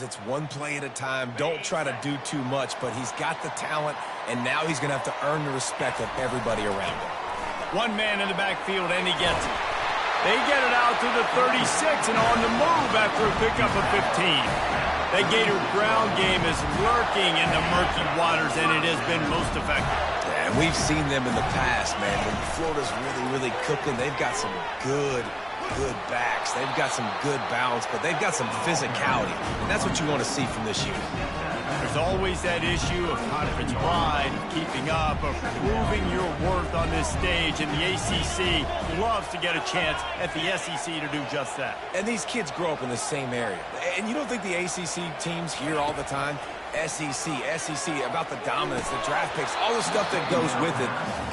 It's one play at a time. Don't try to do too much, but he's got the talent, and now he's going to have to earn the respect of everybody around him. One man in the backfield, and he gets it. They get it out to the 36 and on the move after a pickup of 15. That Gator ground game is lurking in the murky waters, and it has been most effective. Yeah, and we've seen them in the past, man. When Florida's really cooking, they've got some good backs. They've got some good balance, but they've got some physicality, and that's what you want to see from this unit. There's always that issue of conference pride, keeping up, of proving your worth on this stage, and the ACC loves to get a chance at the SEC to do just that. And these kids grow up in the same area. And you don't think the ACC teams hear all the time, SEC, about the dominance, the draft picks, all the stuff that goes with it.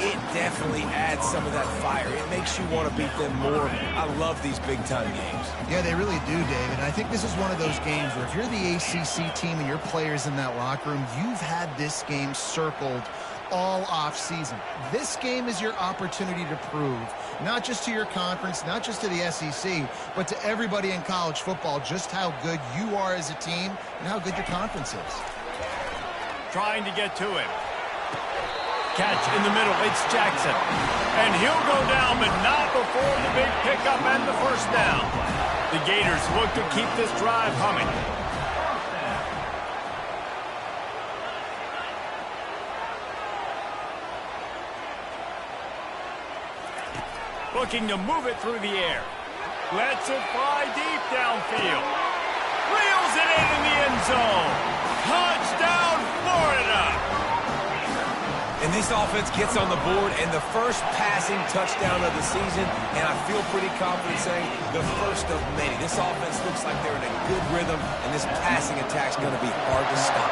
It definitely adds some of that fire. It makes you want to beat them more. I love these big-time games. Yeah, they really do, David. And I think this is one of those games where if you're the ACC team and your players in that locker room, you've had this game circled all off season. This game is your opportunity to prove, not just to your conference, not just to the SEC, but to everybody in college football, just how good you are as a team and how good your conference is. Trying to get to him. Catch in the middle. It's Jackson. And he'll go down, but not before the big pickup and the first down. The Gators look to keep this drive humming. Looking to move it through the air. Lets it fly deep downfield. Reels it in the end zone. Touchdown, Florida! And this offense gets on the board, and the first passing touchdown of the season, and I feel pretty confident saying the first of many. This offense looks like they're in a good rhythm, and this passing attack's going to be hard to stop.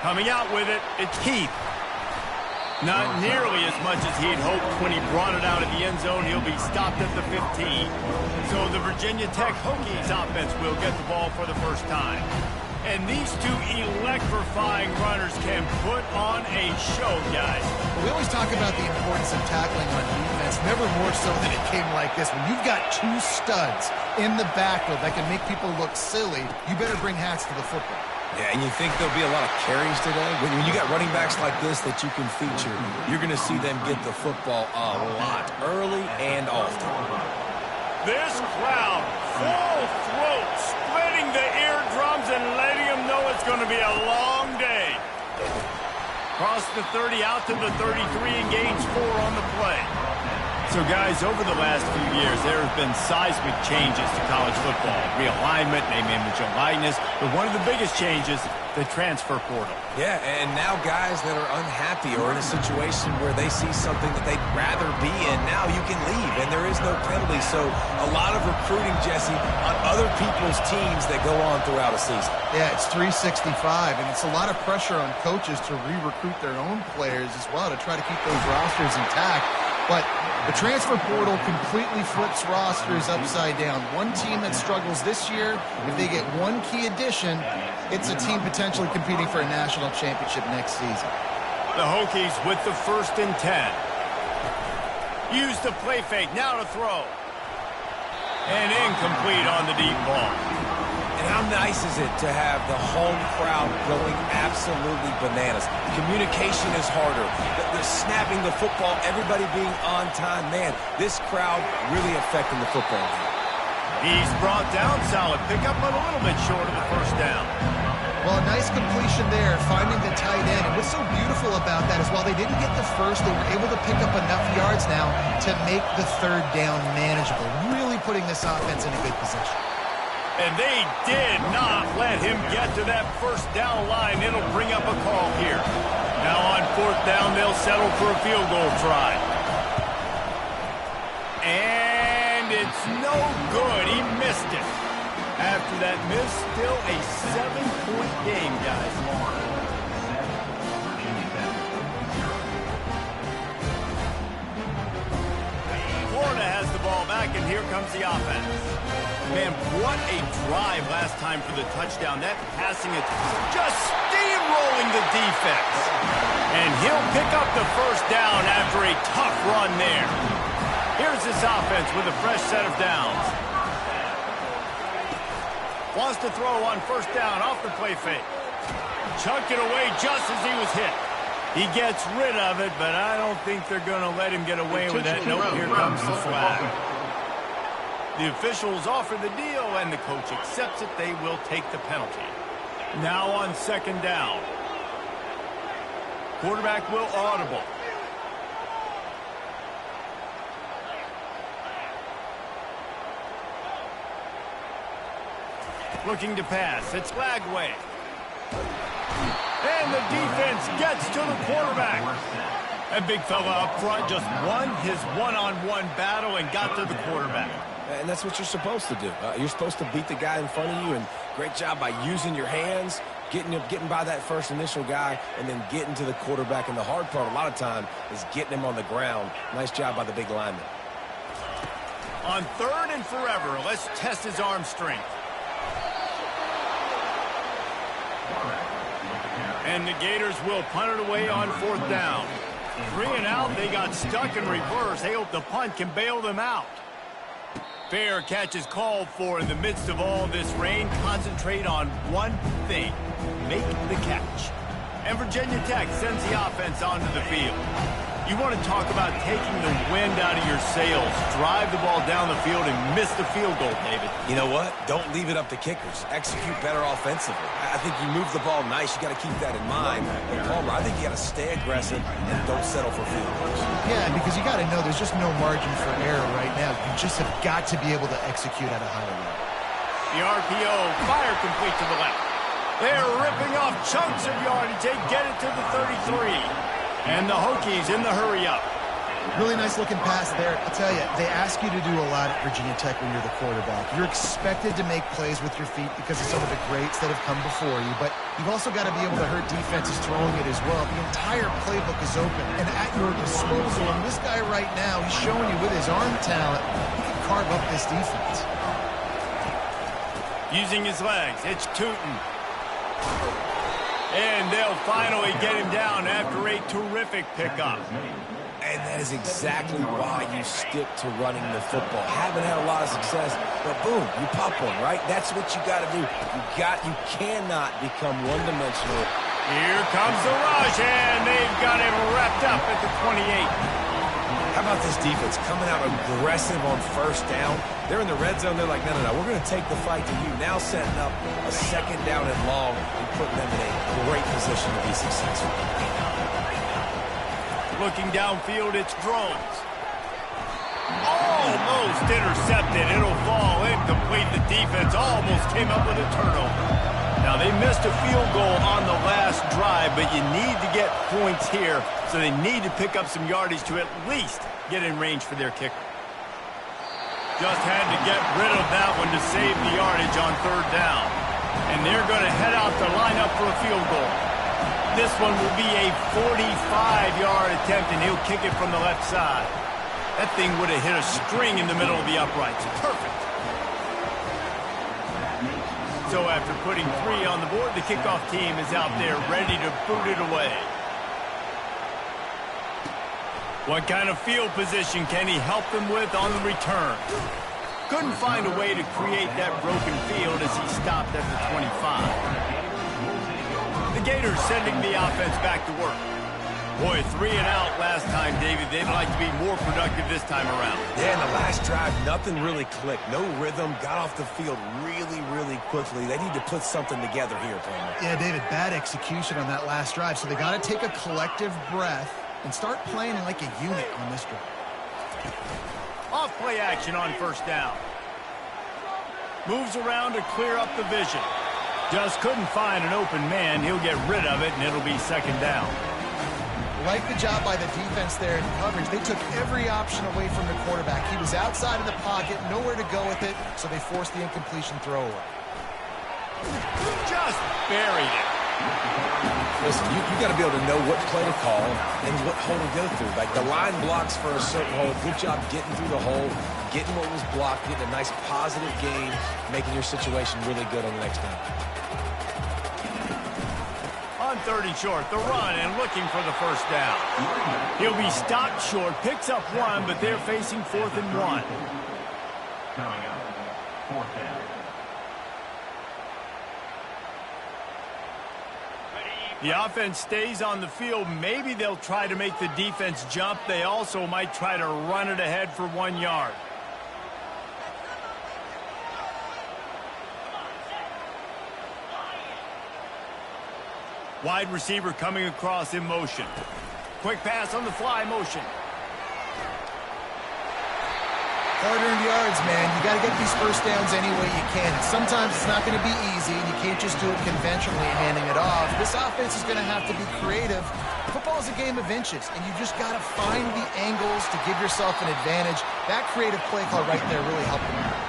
Coming out with it, it's Heath. Not nearly as much as he'd hoped when he brought it out of the end zone. He'll be stopped at the 15. So the Virginia Tech Hokies offense will get the ball for the first time. And these two electrifying runners can put on a show, guys. We always talk about the importance of tackling on defense, never more so than it came like this. When you've got two studs in the backfield that can make people look silly, you better bring hats to the football. Yeah, and you think there'll be a lot of carries today? When you got running backs like this that you can feature, you're going to see them get the football a lot, early and often. This crowd, full throat, splitting the eardrums and letting them know it's going to be a long day. Cross the 30 out to the 33 and gains 4 on the play. So, guys, over the last few years, there have been seismic changes to college football. Realignment, name, image, and likeness. But one of the biggest changes, the transfer portal. Yeah, and now guys that are unhappy or in a situation where they see something that they'd rather be in, now you can leave, and there is no penalty. So a lot of recruiting, Jesse, on other people's teams that go on throughout a season. Yeah, it's 365, and it's a lot of pressure on coaches to re-recruit their own players as well to try to keep those rosters intact. But the transfer portal completely flips rosters upside down. One team that struggles this year, if they get one key addition, it's a team potentially competing for a national championship next season. The Hokies with the 1st and 10. Use the play fake, now to throw. And incomplete on the deep ball. And how nice is it to have the home crowd going absolutely bananas? Communication is harder. The snapping the football, everybody being on time. Man, this crowd really affecting the football game. He's brought down, solid pickup, but a little bit short of the first down. Well, a nice completion there, finding the tight end. And what's so beautiful about that is while they didn't get the first, they were able to pick up enough yards now to make the 3rd down manageable, really putting this offense in a good position. And they did not let him get to that first down line. It'll bring up a call here. Now on 4th down, they'll settle for a field goal try. And it's no good. He missed it. After that miss, still a 7-point game, guys. Florida has the ball back, and here comes the offense. Man, what a drive last time for the touchdown. That passing it just steamrolling the defense. And he'll pick up the first down after a tough run there. Here's this offense with a fresh set of downs. Wants to throw on first down off the play fake. Chucked it away just as he was hit. He gets rid of it, but I don't think they're going to let him get away with that. Nope, here comes the flag. The officials offer the deal, and the coach accepts it. They will take the penalty. Now on second down. Quarterback will audible. Looking to pass. It's Lagway. And the defense gets to the quarterback. That big fella up front just won his one-on-one battle and got to the quarterback. And that's what you're supposed to do. You're supposed to beat the guy in front of you, and great job by using your hands, getting by that first initial guy, and then getting to the quarterback. And the hard part a lot of time is getting him on the ground. Nice job by the big lineman. On third and forever, let's test his arm strength. And the Gators will punt it away on fourth down. 3 and out, they got stuck in reverse. They hope the punt can bail them out. Fair catch is called for in the midst of all this rain. Concentrate on one thing. Make the catch. And Virginia Tech sends the offense onto the field. You want to talk about taking the wind out of your sails. Drive the ball down the field and miss the field goal, David. You know what? Don't leave it up to kickers. Execute better offensively. I think you move the ball nice. You got to keep that in mind. But Palmer, I think you got to stay aggressive and don't settle for field goals. Yeah, because you got to know there's just no margin for error right now. You just have got to be able to execute at a high level. The RPO, fire complete to the left. They're ripping off chunks of yardage. They get it to the 33. And the Hokies in the hurry-up. Really nice looking pass there. I'll tell you, they ask you to do a lot at Virginia Tech when you're the quarterback. You're expected to make plays with your feet because of some of the greats that have come before you, but you've also got to be able to hurt defenses throwing it as well. The entire playbook is open and at your disposal, and this guy right now, he's showing you with his arm talent, he can carve up this defense. Using his legs, it's Tootin. And they'll finally get him down after a terrific pickup. And that is exactly why you stick to running the football. Haven't had a lot of success, but boom, you pop one, right? That's what you got to do. You cannot become one-dimensional. Here comes the rush, and they've got him wrapped up at the 28. How about this defense coming out aggressive on first down? They're in the red zone. They're like, no, we're going to take the fight to you. Now setting up a second down and long and putting them in a great position to be successful. Looking downfield, it's Drones. Almost intercepted. It'll fall incomplete. The defense almost came up with a turnover. Now, they missed a field goal on the last drive, but you need to get points here, so they need to pick up some yardage to at least get in range for their kicker. Just had to get rid of that one to save the yardage on third down. And they're going to head out to line up for a field goal. This one will be a 45-yard attempt, and he'll kick it from the left side. That thing would have hit a string in the middle of the uprights. Perfect. So after putting 3 on the board, the kickoff team is out there ready to boot it away. What kind of field position can he help them with on the return? Couldn't find a way to create that broken field as he stopped at the 25. The Gators sending the offense back to work. Boy, 3 and out last time, David. They'd like to be more productive this time around. Yeah, in the last drive, nothing really clicked. No rhythm. Got off the field really quickly. They need to put something together here, Palmer. Yeah, David, bad execution on that last drive. So they got to take a collective breath and start playing like a unit on this drive. Off play action on first down. Moves around to clear up the vision. Just couldn't find an open man. He'll get rid of it, and it'll be second down. Like the job by the defense there in coverage. They took every option away from the quarterback. He was outside of the pocket, nowhere to go with it, so they forced the incompletion throw away. Just buried it. Listen, you got to be able to know what play to call and what hole to go through. Like the line blocks for a certain hole. Good job getting through the hole, getting what was blocked, getting a nice positive gain, making your situation really good on the next down. On 30 short, the run and looking for the first down. He'll be stopped short, picks up 1, but they're facing 4th and 1. The offense stays on the field. Maybe they'll try to make the defense jump. They also might try to run it ahead for 1 yard. Wide receiver coming across in motion. Quick pass on the fly motion. Hard-earned yards, man. You got to get these first downs any way you can. And sometimes it's not going to be easy, and you can't just do it conventionally handing it off. This offense is going to have to be creative. Football is a game of inches, and you just got to find the angles to give yourself an advantage. That creative play call right there really helped them out.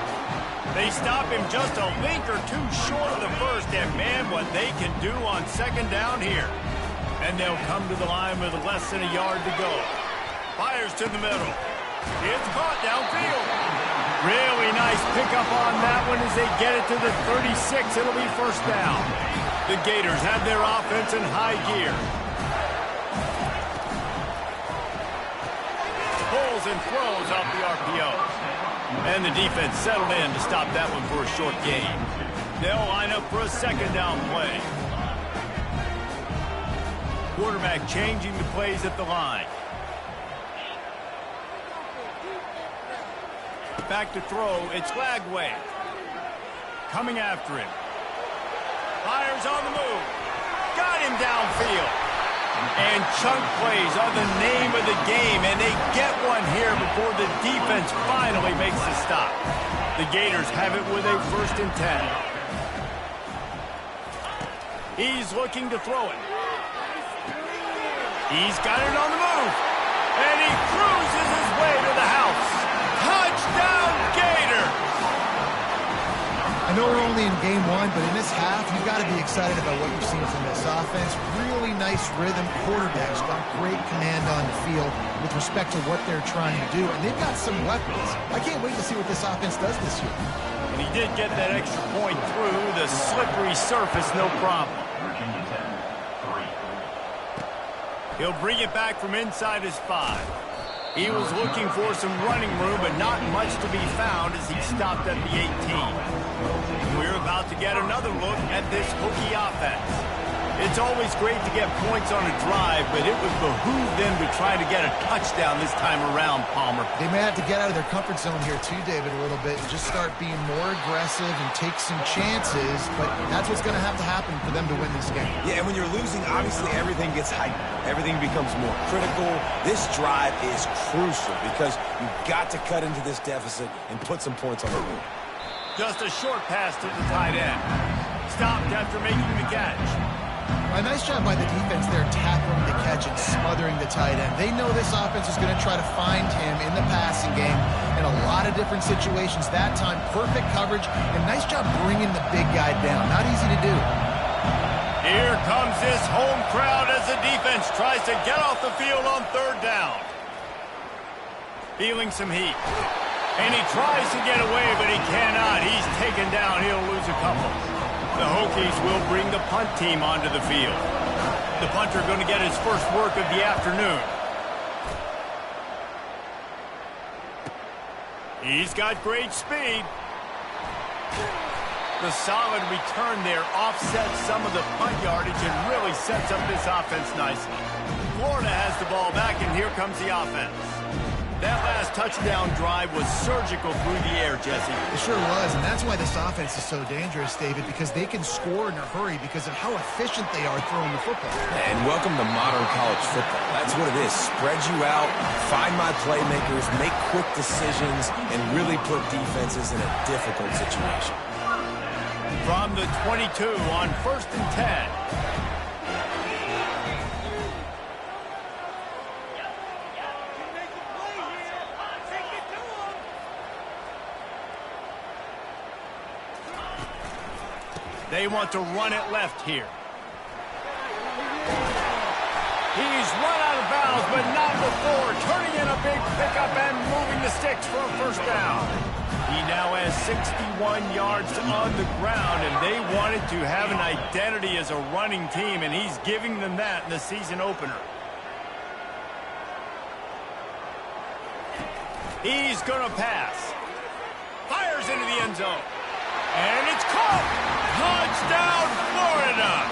They stop him just a link or two short of the first, and man, what they can do on second down here. And they'll come to the line with less than a yard to go. Fires to the middle. It's caught downfield. Really nice pickup on that one as they get it to the 36. It'll be first down. The Gators have their offense in high gear. Pulls and throws off the RPO. And the defense settled in to stop that one for a short gain. They'll line up for a second down play. Quarterback changing the plays at the line. Back to throw, it's Lagway. Coming after him. Fires on the move. Got him downfield. And chunk plays are the name of the game, and they get one here before the defense finally makes the stop. The Gators have it with a 1st and 10. He's looking to throw it. He's got it on the move. And he cruises his way to the house. Touchdown, Gator! I know we're only in game 1, but in this half, you've got to be excited about what you've seen from this offense. Really nice rhythm. Quarterback's got great command on the field with respect to what they're trying to do, and they've got some weapons. I can't wait to see what this offense does this year. And he did get that extra point through the slippery surface, no problem. He'll bring it back from inside his 5. He was looking for some running room, but not much to be found as he stopped at the 18. We're about to get another look at this Hokie offense. It's always great to get points on a drive, but it would behoove them to try to get a touchdown this time around, Palmer. They may have to get out of their comfort zone here too, David, a little bit, and just start being more aggressive and take some chances, but that's what's going to happen for them to win this game. Yeah, and when you're losing, obviously everything gets heightened. Everything becomes more critical. This drive is crucial because you've got to cut into this deficit and put some points on the board. Just a short pass to the tight end. Stopped after making the catch. A nice job by the defense there, tackling the catch and smothering the tight end. They know this offense is going to try to find him in the passing game in a lot of different situations. That time, perfect coverage, and nice job bringing the big guy down. Not easy to do. Here comes this home crowd as the defense tries to get off the field on 3rd down. Feeling some heat. And he tries to get away, but he cannot. He's taken down. He'll lose a couple. The Hokies will bring the punt team onto the field. The punter going to get his first work of the afternoon. He's got great speed. The solid return there offsets some of the punt yardage and really sets up this offense nicely. Florida has the ball back, and here comes the offense. That last touchdown drive was surgical through the air, Jesse. It sure was, and that's why this offense is so dangerous, David, because they can score in a hurry because of how efficient they are throwing the football. And welcome to modern college football. That's what it is. Spread you out, find my playmakers, make quick decisions, and really put defenses in a difficult situation. From the 22 on 1st and 10. They want to run it left here. He's run out of bounds, but not before. Turning in a big pickup and moving the sticks for a first down. He now has 61 yards on the ground, and they wanted to have an identity as a running team, and he's giving them that in the season opener. He's going to pass. Fires into the end zone. And it's caught! Touchdown, Florida!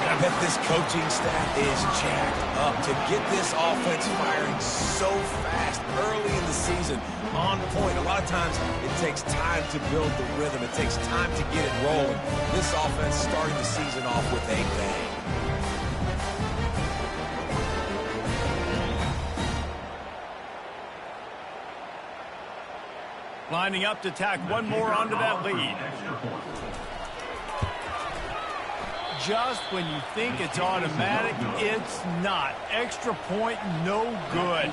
And I bet this coaching staff is jacked up to get this offense firing so fast early in the season, on point. A lot of times it takes time to build the rhythm. It takes time to get it rolling. This offense starting the season off with a bang. Lining up to tack one more onto that lead. Just when you think it's automatic, it's not. Extra point, no good.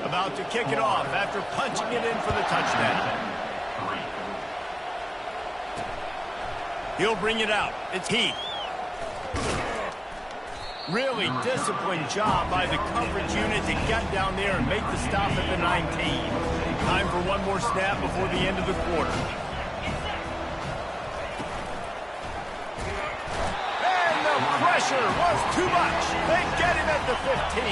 About to kick it off after punching it in for the touchdown. He'll bring it out. It's Heath. Really disciplined job by the coverage unit to get down there and make the stop at the 19. Time for one more snap before the end of the quarter. And the pressure was too much. They get him at the 15.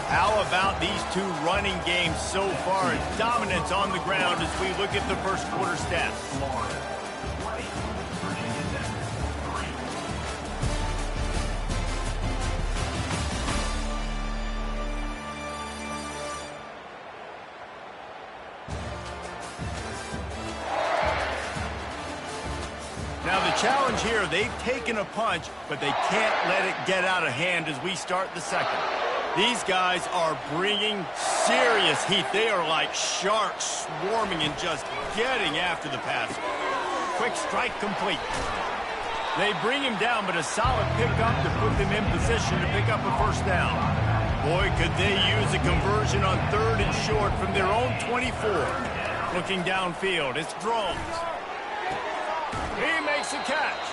How about these two running games so far? Dominance on the ground as we look at the first quarter stats. Challenge here, they've taken a punch, but they can't let it get out of hand as we start the second. These guys are bringing serious heat. They are like sharks swarming and just getting after the passer. Quick strike complete. They bring him down, but a solid pickup to put them in position to pick up a first down. Boy, could they use a conversion on 3rd and short from their own 24. Looking downfield, it's Drones. He makes a catch.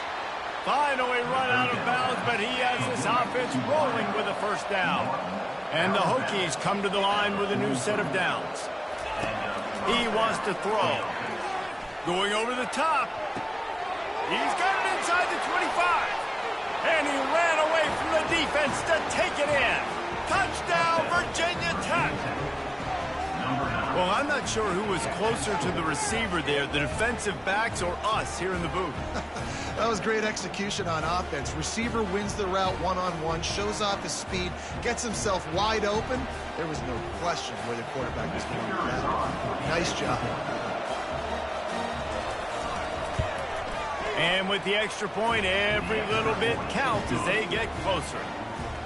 Finally run out of bounds, but he has this offense rolling with a first down. And the Hokies come to the line with a new set of downs. He wants to throw. Going over the top. He's got it inside the 25. And he ran away from the defense to take it in. Touchdown, Virginia Tech. Well, I'm not sure who was closer to the receiver there, the defensive backs or us here in the booth. That was great execution on offense. Receiver wins the route one-on-one, shows off his speed, gets himself wide open. There was no question where the quarterback was going with that. Nice job. And with the extra point, every little bit counts as they get closer.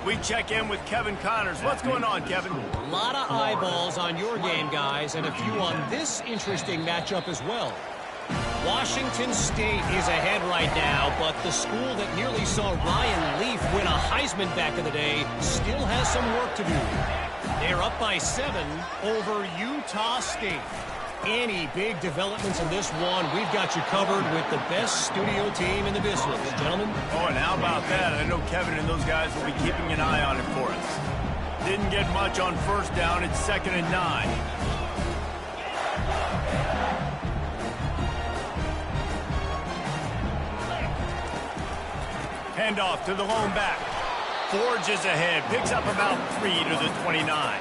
We check in with Kevin Connors. What's going on, Kevin? A lot of eyeballs on your game, guys, and a few on this interesting matchup as well. Washington State is ahead right now, but the school that nearly saw Ryan Leaf win a Heisman back in the day still has some work to do. They're up by 7 over Utah State. Any big developments in this one, we've got you covered with the best studio team in the business, gentlemen. Oh, and how about that? I know Kevin and those guys will be keeping an eye on it for us. Didn't get much on first down. It's 2nd and 9. Handoff to the lone back. Forges ahead. Picks up about 3 to the 29.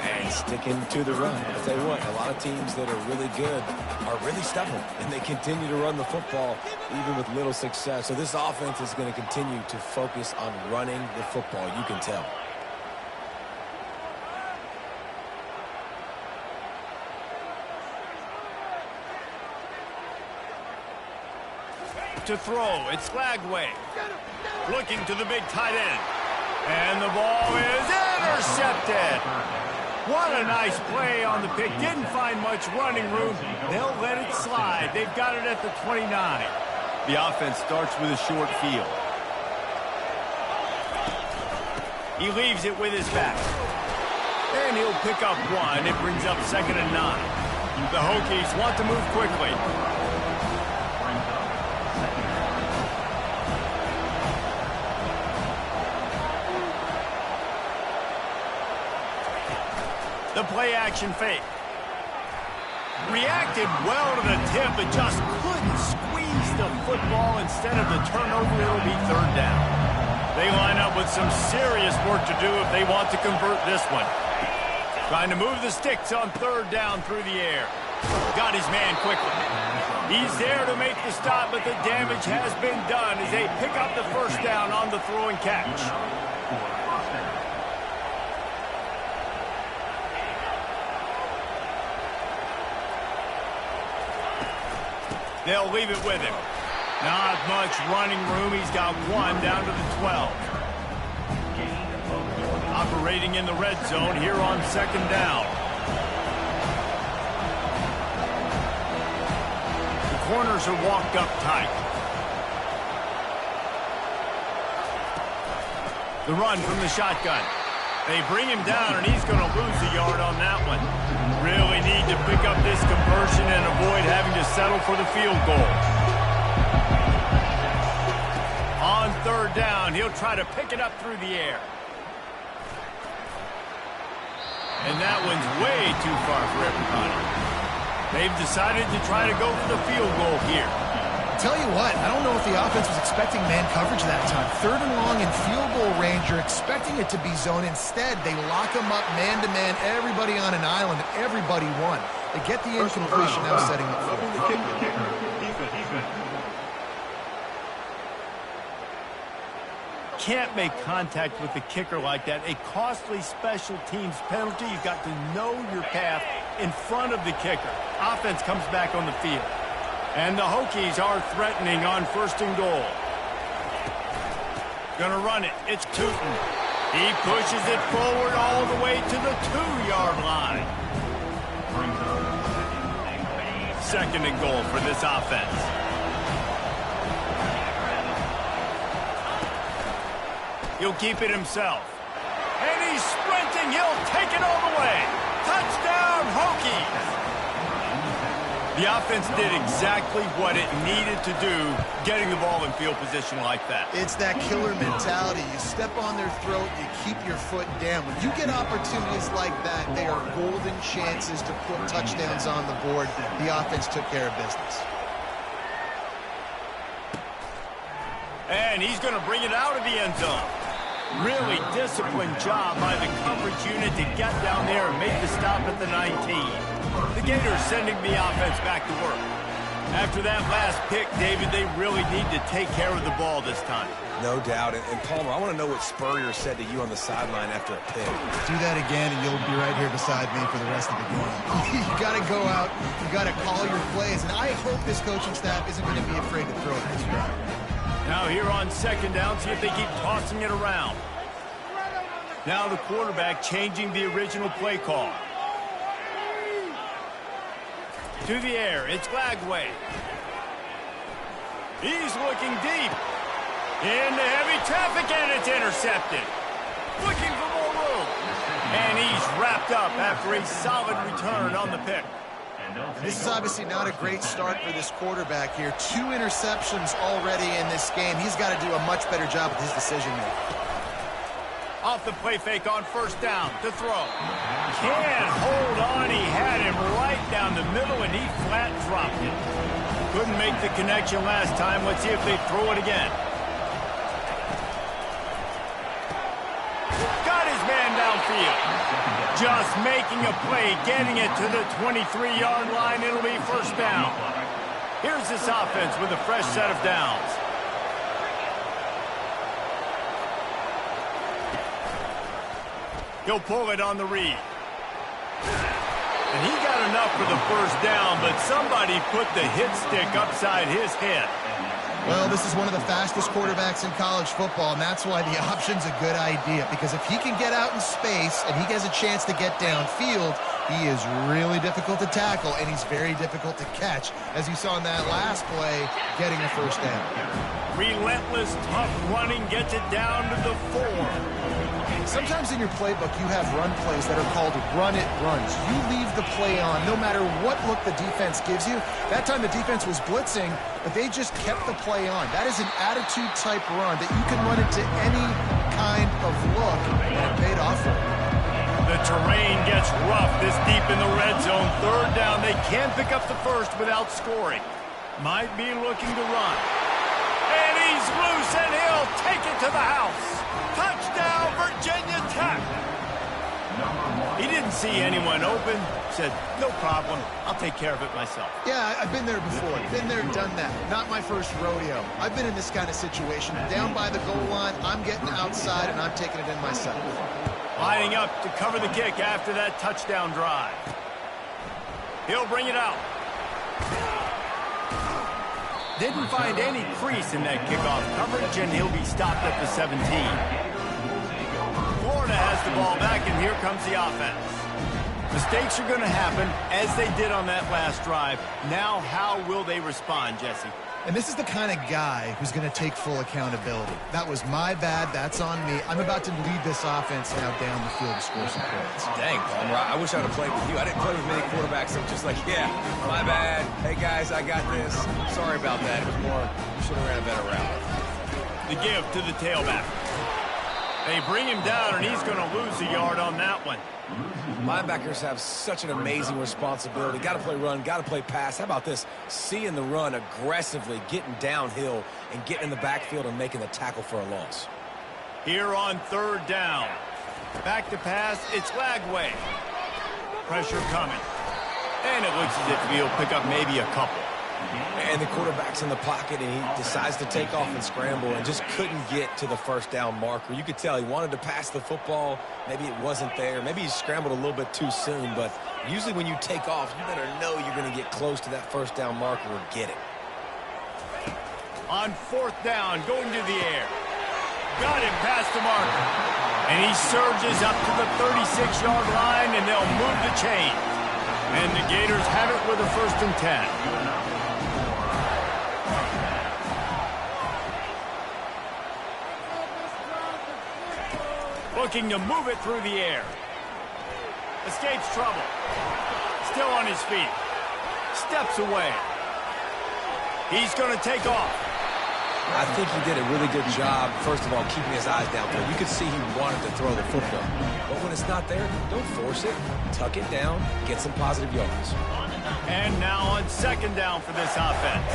And sticking to the run. I'll tell you what, a lot of teams that are really good are really stubborn, and they continue to run the football even with little success. So this offense is going to continue to focus on running the football. You can tell. To throw, it's Flagway. Looking to the big tight end. And the ball is intercepted. What a nice play on the pick. Didn't find much running room. They'll let it slide. They've got it at the 29. The offense starts with a short field. He leaves it with his back. And he'll pick up 1. It brings up 2nd and 9. The Hokies want to move quickly. The play-action fake. Reacted well to the tip, but just couldn't squeeze the football. Instead of the turnover, it'll be 3rd down. They line up with some serious work to do if they want to convert this one. Trying to move the sticks on third down through the air. Got his man quickly. He's there to make the stop, but the damage has been done as they pick up the first down on the throw and catch. They'll leave it with him. Not much running room. He's got one down to the 12. Operating in the red zone here on second down. The corners are walked up tight. The run from the shotgun. They bring him down, and he's going to lose a yard on that one. Really need to pick up this conversion and avoid having to settle for the field goal. On third down, he'll try to pick it up through the air. And that one's way too far for everybody. They've decided to try to go for the field goal here. Tell you what, I don't know if the offense was expecting man coverage that time. Third and long in field goal range, you're expecting it to be zone. Instead, they lock them up man-to-man, everybody on an island, everybody won. They get the incompletion now setting up for it. Can't make contact with the kicker like that. A costly special teams penalty. You've got to know your path in front of the kicker. Offense comes back on the field. And the Hokies are threatening on first and goal. Gonna run it. It's Tootin. He pushes it forward all the way to the 2-yard line. Second and goal for this offense. He'll keep it himself. And he's sprinting. He'll take it all the way. Touchdown, Hokies. The offense did exactly what it needed to do, getting the ball in field position like that. It's that killer mentality. You step on their throat, you keep your foot down. When you get opportunities like that, they are golden chances to put touchdowns on the board. The offense took care of business. And he's going to bring it out of the end zone. Really disciplined job by the coverage unit to get down there and make the stop at the 19. The Gators sending the offense back to work. After that last pick, David, they really need to take care of the ball this time. No doubt. And Palmer, I want to know what Spurrier said to you on the sideline after a pick. Do that again, and you'll be right here beside me for the rest of the game. You got to go out. You got to call your plays. And I hope this coaching staff isn't going to be afraid to throw it this drive. Now here on second down, see if they keep tossing it around. Now the quarterback changing the original play call. To the air, it's Glagway. He's looking deep. Into heavy traffic, and it's intercepted. Looking for more room. And he's wrapped up after a solid return on the pick. This is obviously not a great start for this quarterback here. 2 interceptions already in this game. He's got to do a much better job with his decision-making. Off the play fake on first down to throw. Can't hold on. He had him right down the middle, and he flat dropped it. Couldn't make the connection last time. Let's see if they throw it again. Got his man downfield. Just making a play, getting it to the 23-yard line. It'll be first down. Here's this offense with a fresh set of downs. He'll pull it on the read. And he got enough for the first down, but somebody put the hit stick upside his head. Well, this is one of the fastest quarterbacks in college football, and that's why the option's a good idea. Because if he can get out in space and he has a chance to get downfield, he is really difficult to tackle, and he's very difficult to catch, as you saw in that last play, getting a first down. Relentless, tough running gets it down to the 4. Sometimes in your playbook, you have run plays that are called run-it runs. You leave the play on no matter what look the defense gives you. That time the defense was blitzing, but they just kept the play on. That is an attitude-type run that you can run into any kind of look, and it paid off for them. The terrain gets rough this deep in the red zone. Third down, they can pick up the first without scoring. Might be looking to run. And he's loose, and he'll take it to the house. Touchdown, Virginia Tech. He didn't Didn't see anyone open. Said, no problem. I'll take care of it myself. Yeah, I've been there before. Been there, done that. Not my first rodeo. I've been in this kind of situation. Down by the goal line, I'm getting outside, and I'm taking it in myself. Lining up to cover the kick after that touchdown drive. He'll bring it out. Didn't find any crease in that kickoff coverage, and he'll be stopped at the 17. Florida has the ball back, and here comes the offense. Mistakes are going to happen, as they did on that last drive. Now, how will they respond, Jesse? And this is the kind of guy who's going to take full accountability. That was my bad. That's on me. I'm about to lead this offense now down the field to score some points. Dang, Palmer, I wish I'd have played with you. I didn't play with many quarterbacks. I'm just like, yeah, my bad. Hey, guys, I got this. Sorry about that. It was more, you should have ran a better route. The give to the tailback. They bring him down, and he's going to lose a yard on that one. Linebackers have such an amazing responsibility. Got to play run, got to play pass. How about this? Seeing the run aggressively, getting downhill, and getting in the backfield and making the tackle for a loss. Here on third down. Back to pass. It's Lagway. Pressure coming. And it looks as if he'll pick up maybe a couple. And the quarterback's in the pocket, and he decides to take off and scramble and just couldn't get to the first down marker. You could tell he wanted to pass the football. Maybe it wasn't there. Maybe he scrambled a little bit too soon. But usually when you take off, you better know you're going to get close to that first down marker or get it. On fourth down, going to the air. Got him past the marker. And he surges up to the 36-yard line, and they'll move the chain. And the Gators have it with a 1st and 10. Looking to move it through the air. Escapes trouble. Still on his feet. Steps away. He's going to take off. I think he did a really good job, first of all, keeping his eyes downfield. You could see he wanted to throw the football. But when it's not there, don't force it. Tuck it down. Get some positive yards. And now on 2nd down for this offense.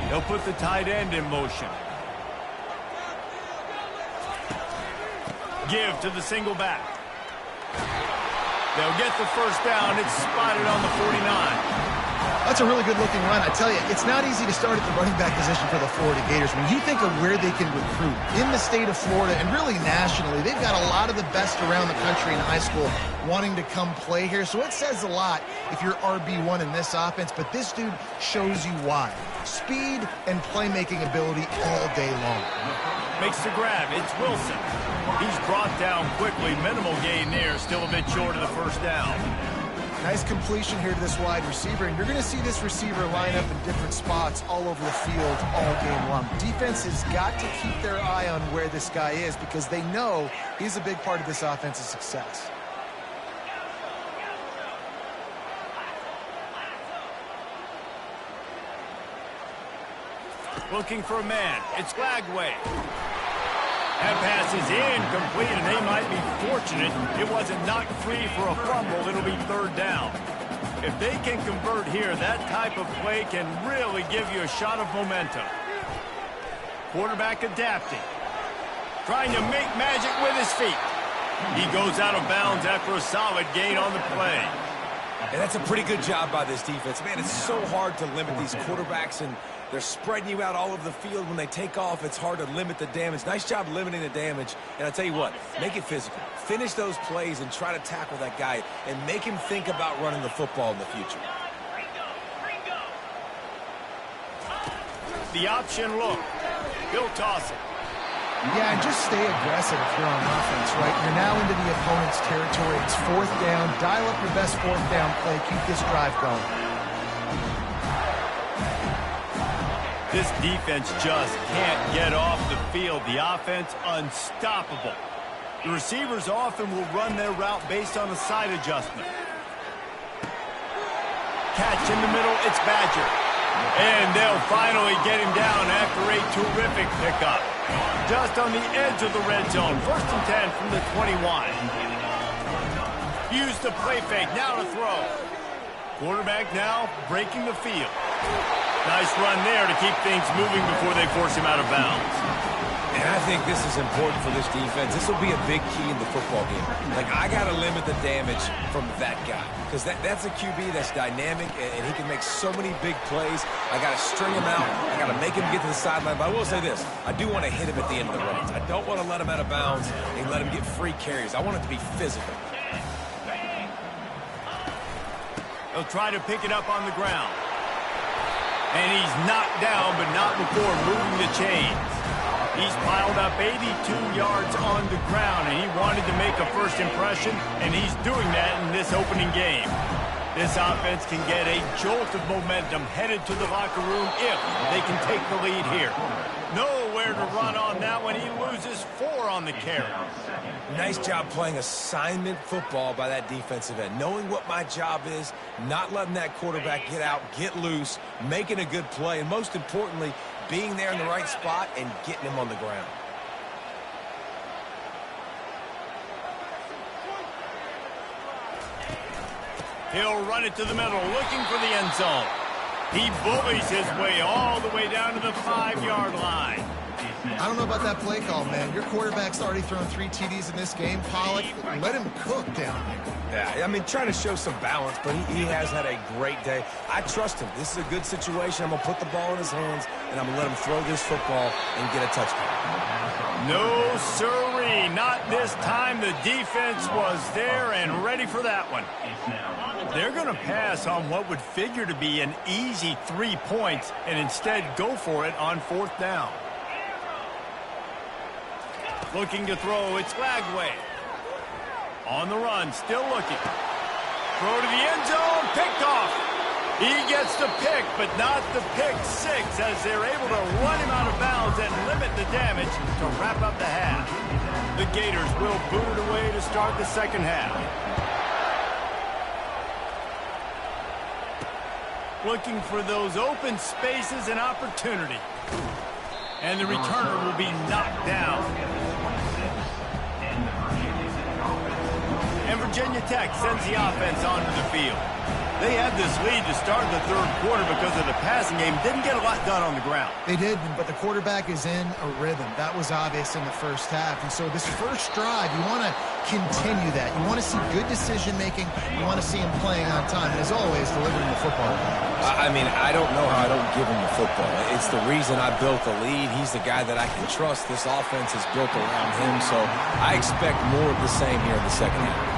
They'll put the tight end in motion. Give to the single back. They'll get the 1st down. It's spotted on the 49. That's a really good-looking run. I tell you, it's not easy to start at the running back position for the Florida Gators. When you think of where they can recruit in the state of Florida and really nationally, they've got a lot of the best around the country in high school wanting to come play here. So it says a lot if you're RB1 in this offense, but this dude shows you why. Speed and playmaking ability all day long. Makes the grab. It's Wilson. He's brought down quickly. Minimal gain there. Still a bit short of the 1st down. Nice completion here to this wide receiver, and you're going to see this receiver line up in different spots all over the field all game long. Defense has got to keep their eye on where this guy is because they know he's a big part of this offense's success. Looking for a man. It's Lagway. That pass is incomplete, and they might be fortunate it wasn't knocked free for a fumble. It'll be 3rd down. If they can convert here, that type of play can really give you a shot of momentum. Quarterback adapting. Trying to make magic with his feet. He goes out of bounds after a solid gain on the play. And that's a pretty good job by this defense. Man, it's so hard to limit these quarterbacks, and they're spreading you out all over the field. When they take off, it's hard to limit the damage. Nice job limiting the damage. And I tell you what, make it physical. Finish those plays and try to tackle that guy and make him think about running the football in the future. The option look. He'll toss it. Yeah, and just stay aggressive if you're on offense, right? You're now into the opponent's territory. It's 4th down. Dial up your best 4th down play. Keep this drive going. This defense just can't get off the field. The offense unstoppable. The receivers often will run their route based on a side adjustment. Catch in the middle, it's Badger. And they'll finally get him down after a terrific pickup. Just on the edge of the red zone. 1st and 10 from the 21. Use the play fake, now to throw. Quarterback now breaking the field. Nice run there to keep things moving before they force him out of bounds. And I think this is important for this defense. This will be a big key in the football game. Like, I got to limit the damage from that guy because that's a QB that's dynamic, and he can make so many big plays. I got to string him out. I got to make him get to the sideline. But I will say this. I do want to hit him at the end of the runs. I don't want to let him out of bounds and let him get free carries. I want it to be physical. He'll try to pick it up on the ground. And he's knocked down, but not before moving the chains. He's piled up 82 yards on the ground, and he wanted to make a first impression, and he's doing that in this opening game. This offense can get a jolt of momentum headed to the locker room if they can take the lead here. Nowhere to run on that one. He loses 4 on the carry. Nice job playing assignment football by that defensive end. Knowing what my job is, not letting that quarterback get out, get loose, making a good play, and most importantly, being there in the right spot and getting him on the ground. He'll run it to the middle, looking for the end zone. He bullies his way all the way down to the 5-yard line. I don't know about that play call, man. Your quarterback's already thrown 3 TDs in this game. Pollock, let him cook down here. Yeah, I mean, trying to show some balance, but he has had a great day. I trust him. This is a good situation. I'm going to put the ball in his hands, and I'm going to let him throw this football and get a touchdown. No, sirree. Not this time. The defense was there and ready for that one. They're going to pass on what would figure to be an easy 3 points and instead go for it on 4th down. Looking to throw, it's Lagway. On the run, still looking. Throw to the end zone, picked off. He gets the pick, but not the pick 6 as they're able to run him out of bounds and limit the damage to wrap up the half. The Gators will boot it away to start the second half. Looking for those open spaces and opportunity. And the returner will be knocked down. And Virginia Tech sends the offense onto the field. They had this lead to start the 3rd quarter because of the passing game. Didn't get a lot done on the ground. They did, but the quarterback is in a rhythm. That was obvious in the first half. And so this first drive, you want to continue that. You want to see good decision-making. You want to see him playing on time. And as always, delivering the football. I mean, I don't know how I don't give him the football. It's the reason I built the lead. He's the guy that I can trust. This offense is built around him, so I expect more of the same here in the second half.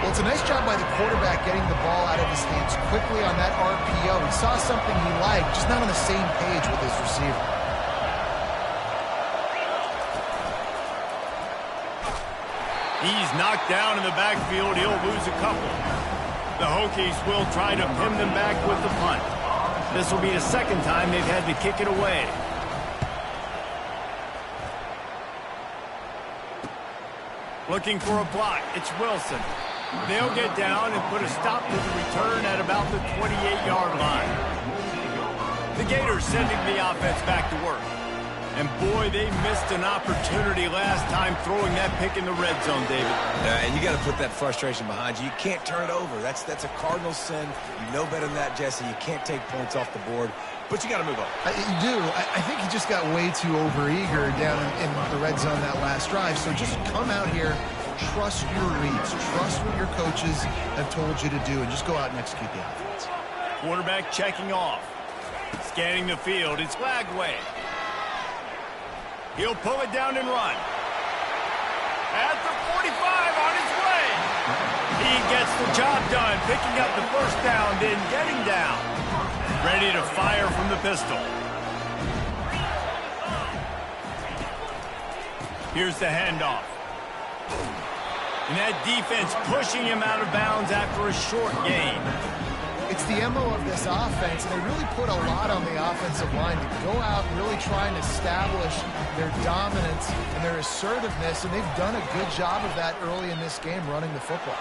Well, it's a nice job by the quarterback getting the ball out of his hands quickly on that RPO. He saw something he liked, just not on the same page with his receiver. He's knocked down in the backfield. He'll lose a couple. The Hokies will try to pin them back with the punt. This will be the second time they've had to kick it away. Looking for a block. It's Wilson. They'll get down and put a stop to the return at about the 28-yard line. The Gators sending the offense back to work. And boy, they missed an opportunity last time throwing that pick in the red zone, David. And you got to put that frustration behind you. You can't turn it over. That's a cardinal sin. You know better than that, Jesse. You can't take points off the board. But you got to move on. You do. I think he just got way too overeager down in the red zone that last drive. So just come out here, trust your reads, trust what your coaches have told you to do, and just go out and execute the offense. Quarterback checking off. Scanning the field. It's Lagway. He'll pull it down and run. At the 45 on his way. He gets the job done, picking up the first down, then getting down. Ready to fire from the pistol. Here's the handoff. And that defense pushing him out of bounds after a short gain. It's the MO of this offense, and they really put a lot on the offensive line to go out and really try and establish their dominance and their assertiveness, and they've done a good job of that early in this game running the football.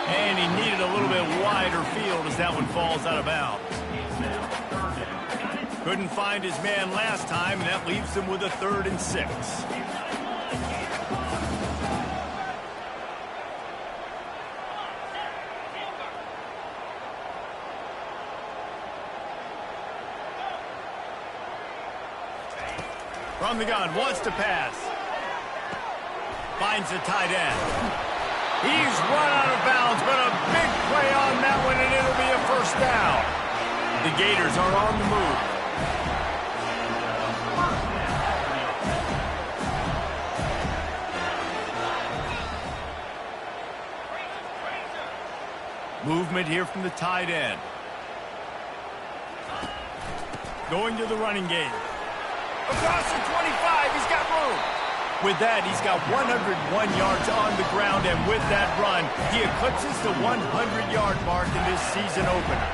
And he needed a little bit wider field as that one falls out of bounds. Couldn't find his man last time, and that leaves him with a 3rd and 6. From the gun, wants to pass. Finds the tight end. He's run out of bounds, but a big play on that one, and it'll be a first down. The Gators are on the move. Movement here from the tight end. Going to the running game. Across the 25, he's got room. With that, he's got 101 yards on the ground, and with that run, he eclipses the 100-yard mark in this season opener.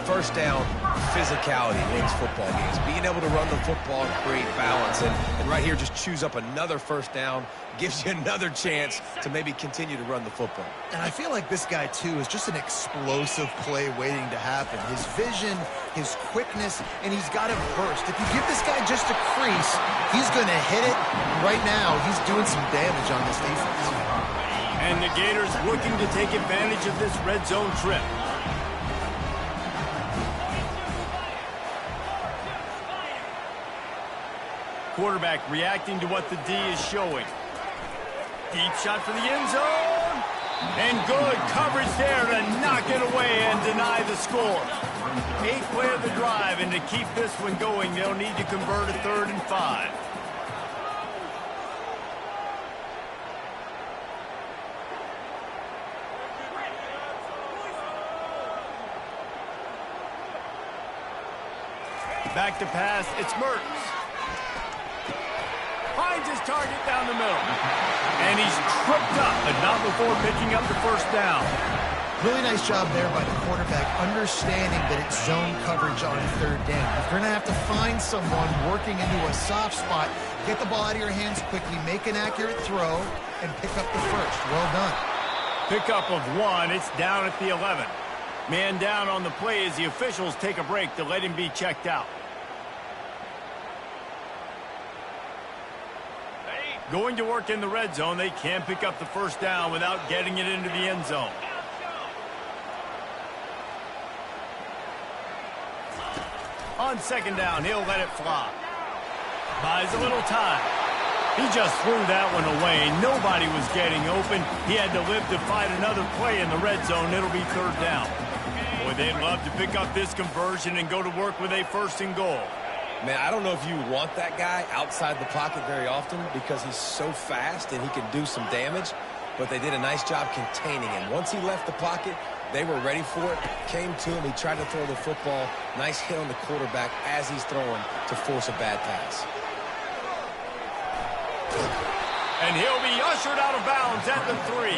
First down, physicality wins football games. Being able to run the football and create balance. And right here, just choose up another first down, gives you another chance to maybe continue to run the football. And I feel like this guy, too, is just an explosive play waiting to happen. His vision, his quickness, and he's got a burst. If you give this guy just a crease, he's going to hit it. Right now, he's doing some damage on this defense. And the Gators looking to take advantage of this red zone trip. Quarterback reacting to what the D is showing. Deep shot for the end zone. And good coverage there to knock it away and deny the score. 8th play of the drive, and to keep this one going, they'll need to convert a 3rd and 5. Back to pass, it's Mertens. Finds his target down the middle. And he's tripped up, but not before picking up the first down. Really nice job there by the quarterback, understanding that it's zone coverage on 3rd down. If you're going to have to find someone working into a soft spot, get the ball out of your hands quickly, make an accurate throw, and pick up the first. Well done. Pickup of 1. It's down at the 11. Man down on the play as the officials take a break to let him be checked out. Going to work in the red zone, they can pick up the first down without getting it into the end zone. On 2nd down, he'll let it fly. Buys a little time. He just threw that one away. Nobody was getting open. He had to live to fight another play in the red zone. It'll be 3rd down. Boy, they'd love to pick up this conversion and go to work with a 1st and goal. Man, I don't know if you want that guy outside the pocket very often because he's so fast and he can do some damage, but they did a nice job containing him. Once he left the pocket, they were ready for it, came to him, he tried to throw the football. Nice hit on the quarterback as he's throwing to force a bad pass. And he'll be ushered out of bounds at the 3.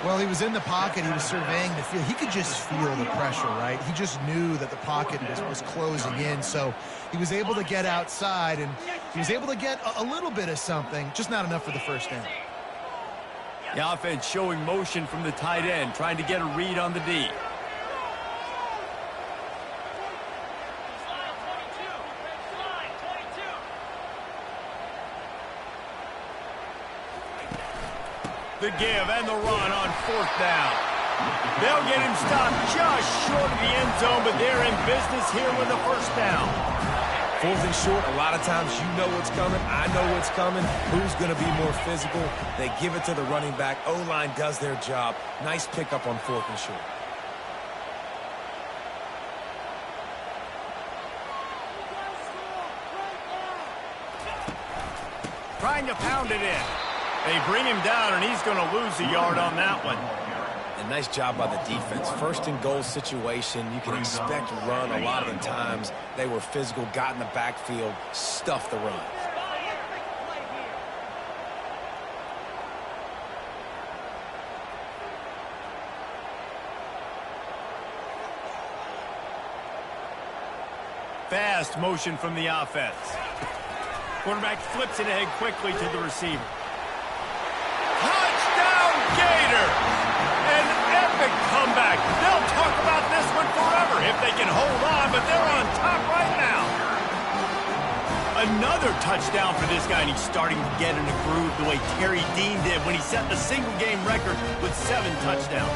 Well, he was in the pocket. He was surveying the field. He could just feel the pressure, right? He just knew that the pocket was closing in, so he was able to get outside, and he was able to get a little bit of something, just not enough for the first down. The offense showing motion from the tight end, trying to get a read on the D. The give and the run on 4th down. They'll get him stopped just short of the end zone, but they're in business here with a first down. 4th and short, a lot of times you know what's coming. I know what's coming. Who's going to be more physical? They give it to the running back. O-line does their job. Nice pickup on 4th and short. Trying to pound it in. They bring him down, and he's going to lose a yard on that one. And nice job by the defense. 1st and goal situation, you can expect run a lot of the times. They were physical, got in the backfield, stuffed the run. Fast motion from the offense. Quarterback flips it ahead quickly to the receiver. Touchdown, Gator! An epic comeback. They'll talk about this one forever if they can hold on, but they're on top right now. Another touchdown for this guy, and he's starting to get in a groove the way Terry Dean did when he set the single-game record with 7 touchdowns.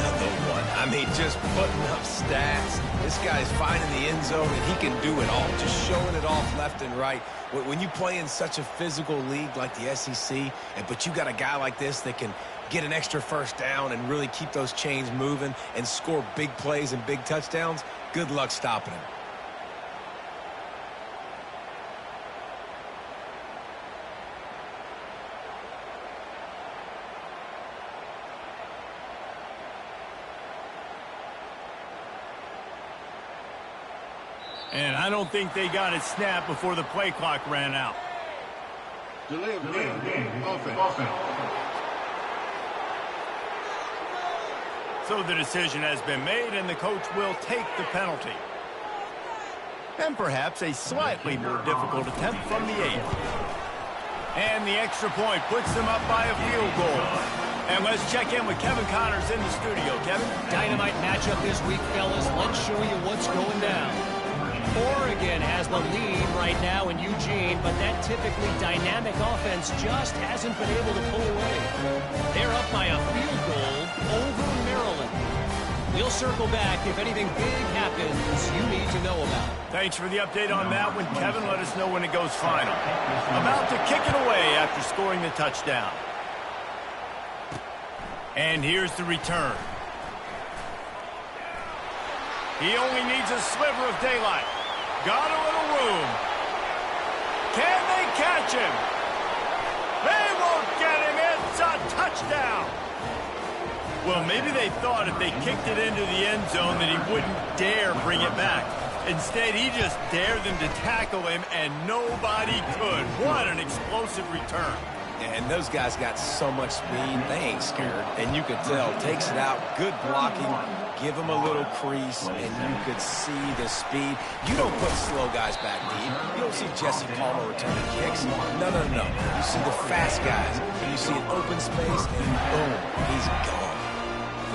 Another one. I mean, just putting up stats. This guy's finding the end zone, and he can do it all, just showing it off left and right. When you play in such a physical league like the SEC, but you got a guy like this that can get an extra first down and really keep those chains moving and score big plays and big touchdowns, good luck stopping him. And I don't think they got it snapped before the play clock ran out. Offense. So the decision has been made, and the coach will take the penalty. And perhaps a slightly more difficult attempt from the 8. And the extra point puts them up by a field goal. And let's check in with Kevin Connors in the studio. Kevin? Dynamite matchup this week, fellas. Let's show you what's going down. Oregon has the lead right now in Eugene, but that typically dynamic offense just hasn't been able to pull away. They're up by a field goal over Maryland. We'll circle back if anything big happens you need to know about. Thanks for the update on that one, Kevin. Let us know when it goes final. About to kick it away after scoring the touchdown. And here's the return. He only needs a sliver of daylight. Got a little room. Can they catch him? They won't get him. It's a touchdown. Well, maybe they thought if they kicked it into the end zone that he wouldn't dare bring it back. Instead, he just dared them to tackle him, and nobody could. What an explosive return. And those guys got so much speed, they ain't scared. And you could tell, takes it out, good blocking, give them a little crease, and you could see the speed. You don't put slow guys back deep. You don't see Jesse Palmer returning kicks. No. You see the fast guys, and you see an open space, and boom, he's gone.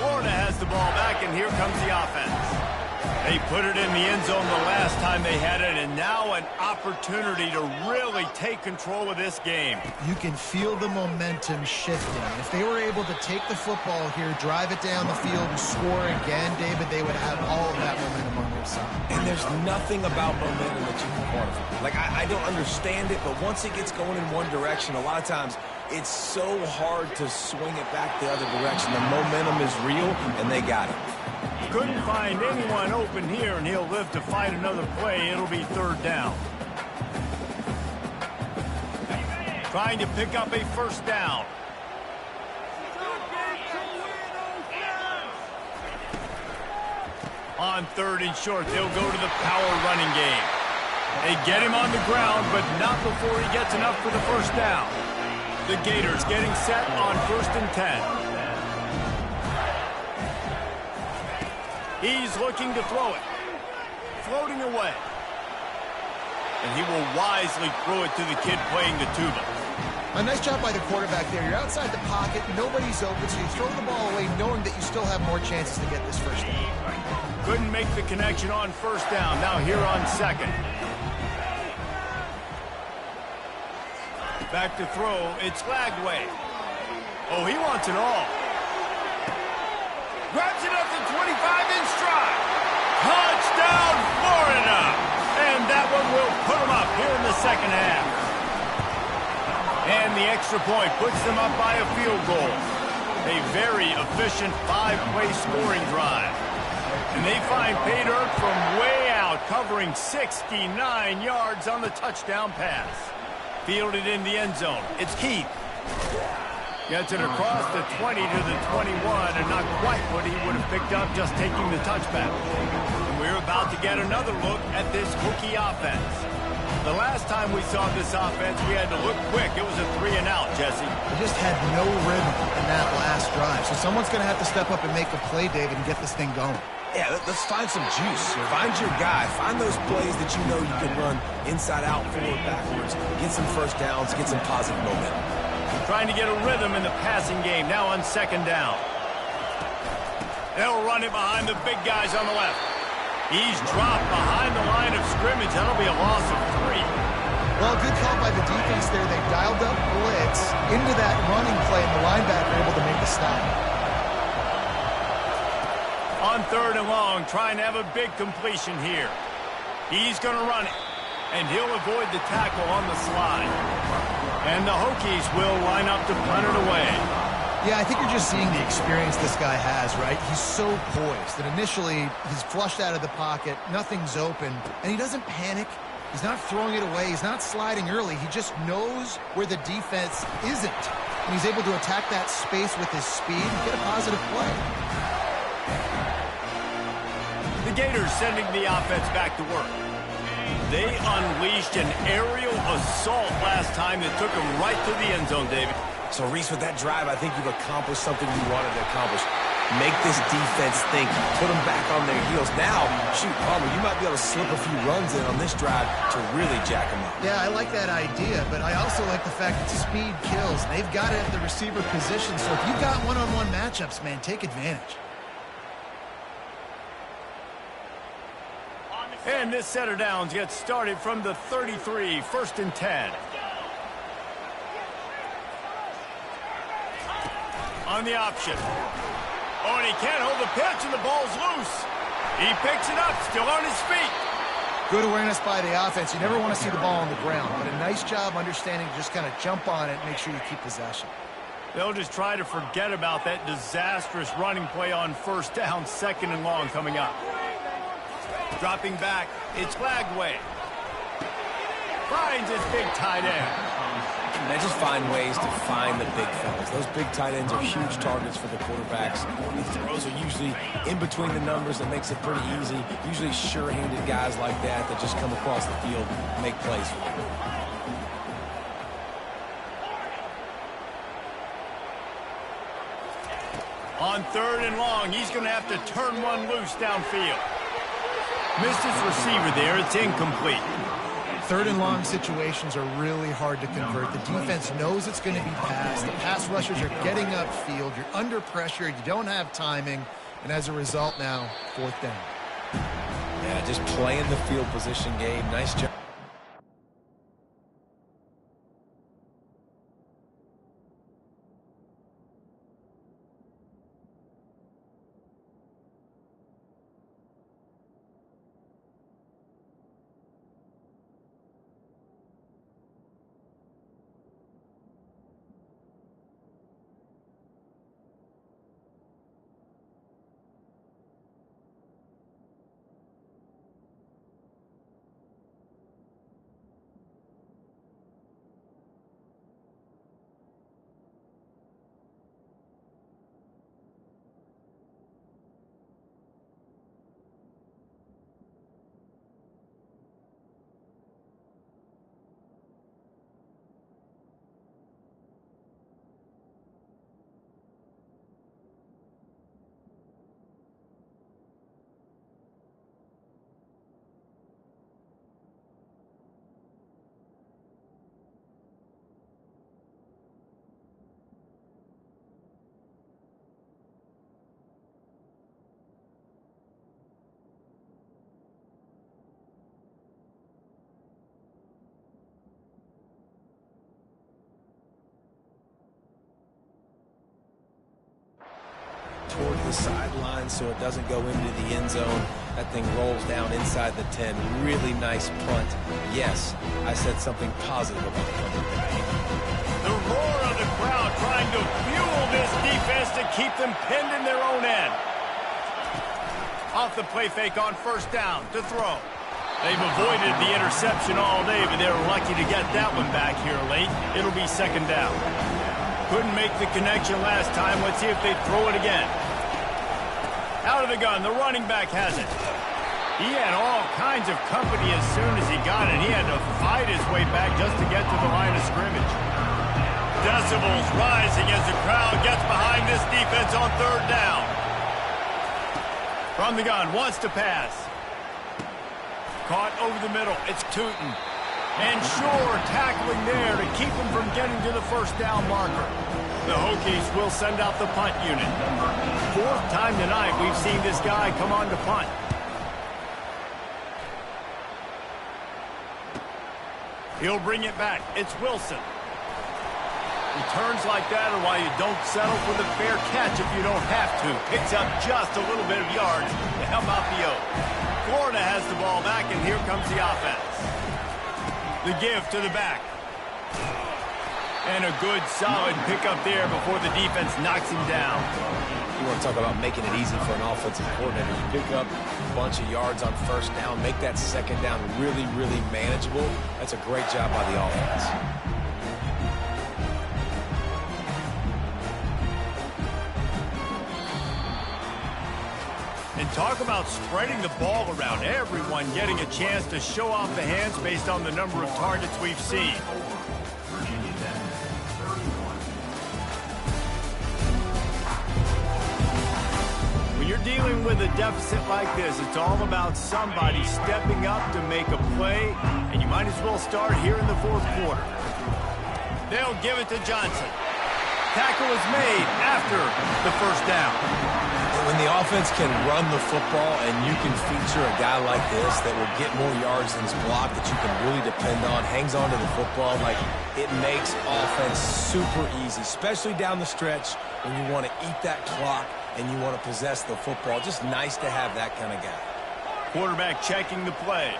Florida has the ball back, and here comes the offense. They put it in the end zone the last time they had it, and now an opportunity to really take control of this game. You can feel the momentum shifting. If they were able to take the football here, drive it down the field, and score again, David, they would have all of that momentum on their side. And there's nothing about momentum that you can quantify. Like, I don't understand it, but once it gets going in one direction, a lot of times it's so hard to swing it back the other direction. The momentum is real, and they got it. Couldn't find anyone open here, and he'll live to fight another play. It'll be third down. Trying to pick up a first down. On third and short, they'll go to the power running game. They get him on the ground, but not before he gets enough for the first down. The Gators getting set on 1st and 10. He's looking to throw it. Floating away. And he will wisely throw it to the kid playing the tuba. A nice job by the quarterback there. You're outside the pocket. Nobody's open, so you throw the ball away knowing that you still have more chances to get this first down. Couldn't make the connection on first down. Now here on second. Back to throw. It's Lagway. Oh, he wants it all. Grabs it up to 25 in stride. Touchdown, Florida! And that one will put them up here in the second half. And the extra point puts them up by a field goal. A very efficient 5-play scoring drive. And they find pay dirt from way out, covering 69 yards on the touchdown pass. Fielded in the end zone. It's Keith. Gets it across the 20 to the 21, and not quite what he would have picked up just taking the touchback. And we're about to get another look at this Hokie offense. The last time we saw this offense, we had to look quick. It was a 3-and-out, Jesse. They just had no rhythm in that last drive. So someone's going to have to step up and make a play, David, and get this thing going. Yeah, let's find some juice. Find your guy. Find those plays that you know you can run inside out, forward, backwards. Get some first downs. Get some positive momentum. Trying to get a rhythm in the passing game. Now on second down. They'll run it behind the big guys on the left. He's dropped behind the line of scrimmage. That'll be a loss of 3. Well, good call by the defense there. They dialed up blitz into that running play, and the linebacker able to make the stop. On 3rd and long, trying to have a big completion here. He's going to run it, and he'll avoid the tackle on the slide. And the Hokies will line up to punt it away. Yeah, I think you're just seeing the experience this guy has, right? He's so poised that initially he's flushed out of the pocket, nothing's open, and he doesn't panic. He's not throwing it away. He's not sliding early. He just knows where the defense isn't. And he's able to attack that space with his speed and get a positive play. The Gators sending the offense back to work. They unleashed an aerial assault last time that took them right to the end zone, David. So, Reese, with that drive, I think you've accomplished something you wanted to accomplish. Make this defense think. Put them back on their heels. Now, shoot, Palmer, you might be able to slip a few runs in on this drive to really jack them up. Yeah, I like that idea, but I also like the fact that speed kills. They've got it at the receiver position, so if you've got one-on-one matchups, man, take advantage. And this set of downs gets started from the 33, 1st and 10. On the option. Oh, and he can't hold the pitch, and the ball's loose. He picks it up, still on his feet. Good awareness by the offense. You never want to see the ball on the ground, but a nice job understanding to just kind of jump on it and make sure you keep possession. They'll just try to forget about that disastrous running play on 1st down, 2nd and long coming up. Dropping back, it's Flagway. Finds his big tight end. They just find ways to find the big fellas. Those big tight ends are huge targets for the quarterbacks. The throws are usually in between the numbers. That makes it pretty easy. Usually sure-handed guys like that just come across the field and make plays for them. On 3rd and long, he's going to have to turn one loose downfield. Missed his receiver there. It's incomplete. 3rd and long situations are really hard to convert. The defense knows it's going to be passed. The pass rushers are getting upfield. You're under pressure. You don't have timing. And as a result now, 4th down. Yeah, just playing the field position game. Nice job. Toward the sideline so it doesn't go into the end zone. That thing rolls down inside the 10. Really nice punt. Yes, I said something positive about the punt. The roar of the crowd trying to fuel this defense to keep them pinned in their own end. Off the play fake on 1st down to throw. They've avoided the interception all day, but they're lucky to get that one back here late. It'll be 2nd down. Couldn't make the connection last time. Let's see if they throw it again. Out of the gun, the running back has it. He had all kinds of company as soon as he got it. He had to fight his way back just to get to the line of scrimmage. Decibels rising as the crowd gets behind this defense on 3rd down. From the gun, wants to pass. Caught over the middle. It's Tootin. And Shore tackling there to keep him from getting to the 1st down marker. The Hokies will send out the punt unit. 4th time tonight we've seen this guy come on to punt. He'll bring it back. It's Wilson. Returns like that are why you don't settle for the fair catch if you don't have to. Picks up just a little bit of yards to help out the Oak. Florida has the ball back, and here comes the offense. The give to the back. And a good, solid pickup there before the defense knocks him down. You want to talk about making it easy for an offensive coordinator. You pick up a bunch of yards on first down, make that second down really, really manageable. That's a great job by the offense. And talk about spreading the ball around. Everyone getting a chance to show off the hands based on the number of targets we've seen. When you're dealing with a deficit like this, it's all about somebody stepping up to make a play, and you might as well start here in the fourth quarter. They'll give it to Johnson. Tackle is made after the first down. When the offense can run the football and you can feature a guy like this that will get more yards than his block that you can really depend on, hangs on to the football, like it makes offense super easy, especially down the stretch when you want to eat that clock and you want to possess the football. Just nice to have that kind of guy. Quarterback checking the play.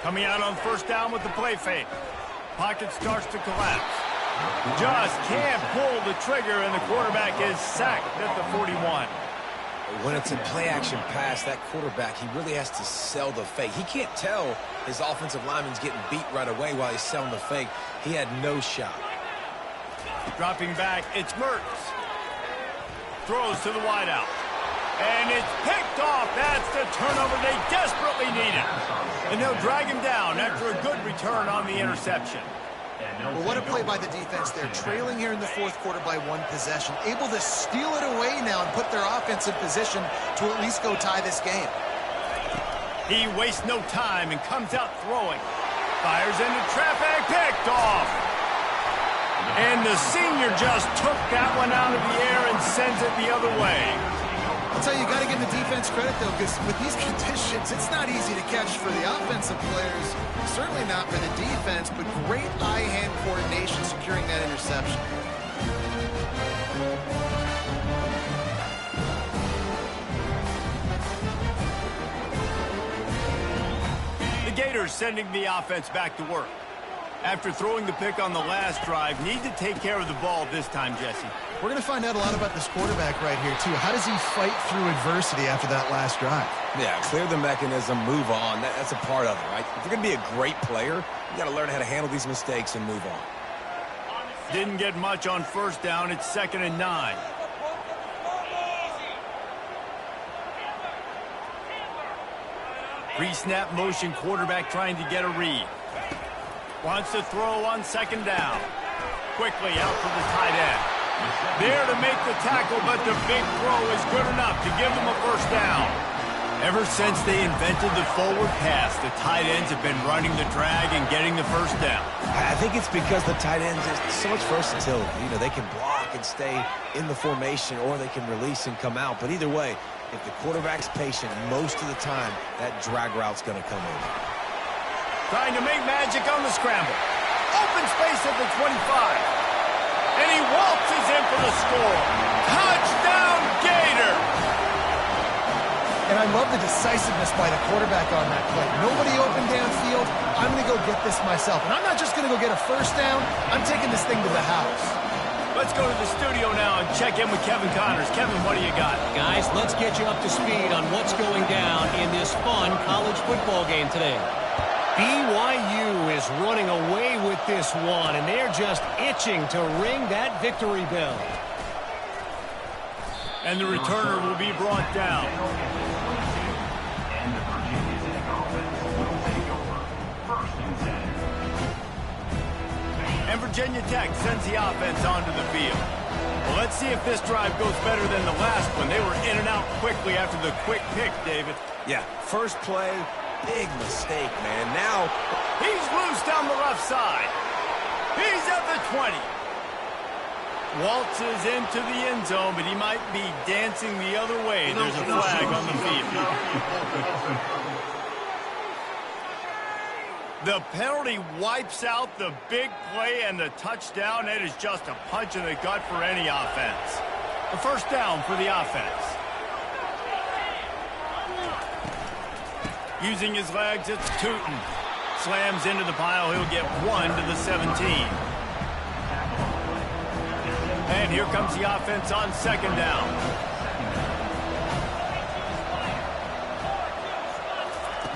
Coming out on first down with the play fake. Pocket starts to collapse. Just can't pull the trigger, and the quarterback is sacked at the 41. When it's a play-action pass, that quarterback, he really has to sell the fake. He can't tell his offensive lineman's getting beat right away while he's selling the fake. He had no shot. Dropping back, it's Mertz. Throws to the wideout. And it's picked off. That's the turnover they desperately needed. And they'll drag him down after a good return on the interception. Well, what a play by the defense there. Trailing here in the fourth quarter by one possession. Able to steal it away now and put their offense in position to at least go tie this game. He wastes no time and comes out throwing. Fires into traffic, picked off. And the senior just took that one out of the air and sends it the other way. I'll tell you, you got to give the defense credit, though, because with these conditions, it's not easy to catch for the offensive players. Certainly not for the defense, but great eye-hand coordination securing that interception. The Gators sending the offense back to work. After throwing the pick on the last drive, need to take care of the ball this time, Jesse. We're going to find out a lot about this quarterback right here, too. How does he fight through adversity after that last drive? Yeah, clear the mechanism, move on. That's a part of it, right? If you're going to be a great player, you got to learn how to handle these mistakes and move on. Didn't get much on first down. It's 2nd and 9. Pre-snap motion, quarterback trying to get a read. Wants to throw on 2nd down. Quickly out to the tight end. There to make the tackle, but the big throw is good enough to give them a first down. Ever since they invented the forward pass, the tight ends have been running the drag and getting the first down. I think it's because the tight ends is so much versatility. You know, they can block and stay in the formation, or they can release and come out. But either way, if the quarterback's patient, most of the time, that drag route's going to come in. Trying to make magic on the scramble. Open space at the 25. And he waltzes in for the score. Touchdown, Gator! And I love the decisiveness by the quarterback on that play. Nobody open downfield. I'm going to go get this myself. And I'm not just going to go get a first down. I'm taking this thing to the house. Let's go to the studio now and check in with Kevin Connors. Kevin, what do you got? Guys, let's get you up to speed on what's going down in this fun college football game today. BYU is running away with this one, and they're just itching to ring that victory bell. And the returner will be brought down. And Virginia Tech sends the offense onto the field. Well, let's see if this drive goes better than the last one. They were in and out quickly after the quick pick, David. Yeah, first play, big mistake, man. Now, he's loose down the left side. He's at the 20. Waltzes into the end zone, but he might be dancing the other way. There's a flag on the field. The penalty wipes out the big play and the touchdown. It is just a punch in the gut for any offense. A first down for the offense. Using his legs, it's Tootin. Slams into the pile. He'll get 1 to the 17. And here comes the offense on second down.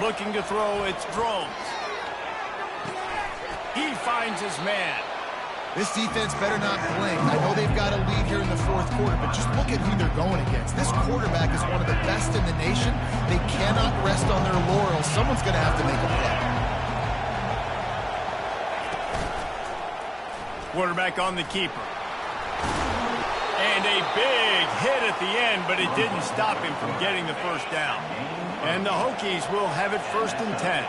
Looking to throw, it's Drones. He finds his man. This defense better not blink. I know they've got a lead here in the fourth quarter, but just look at who they're going against. This quarterback is one of the best in the nation. They cannot rest on their laurels. Someone's going to have to make a play. Quarterback on the keeper. And a big hit at the end, but it didn't stop him from getting the first down. And the Hokies will have it 1st and 10.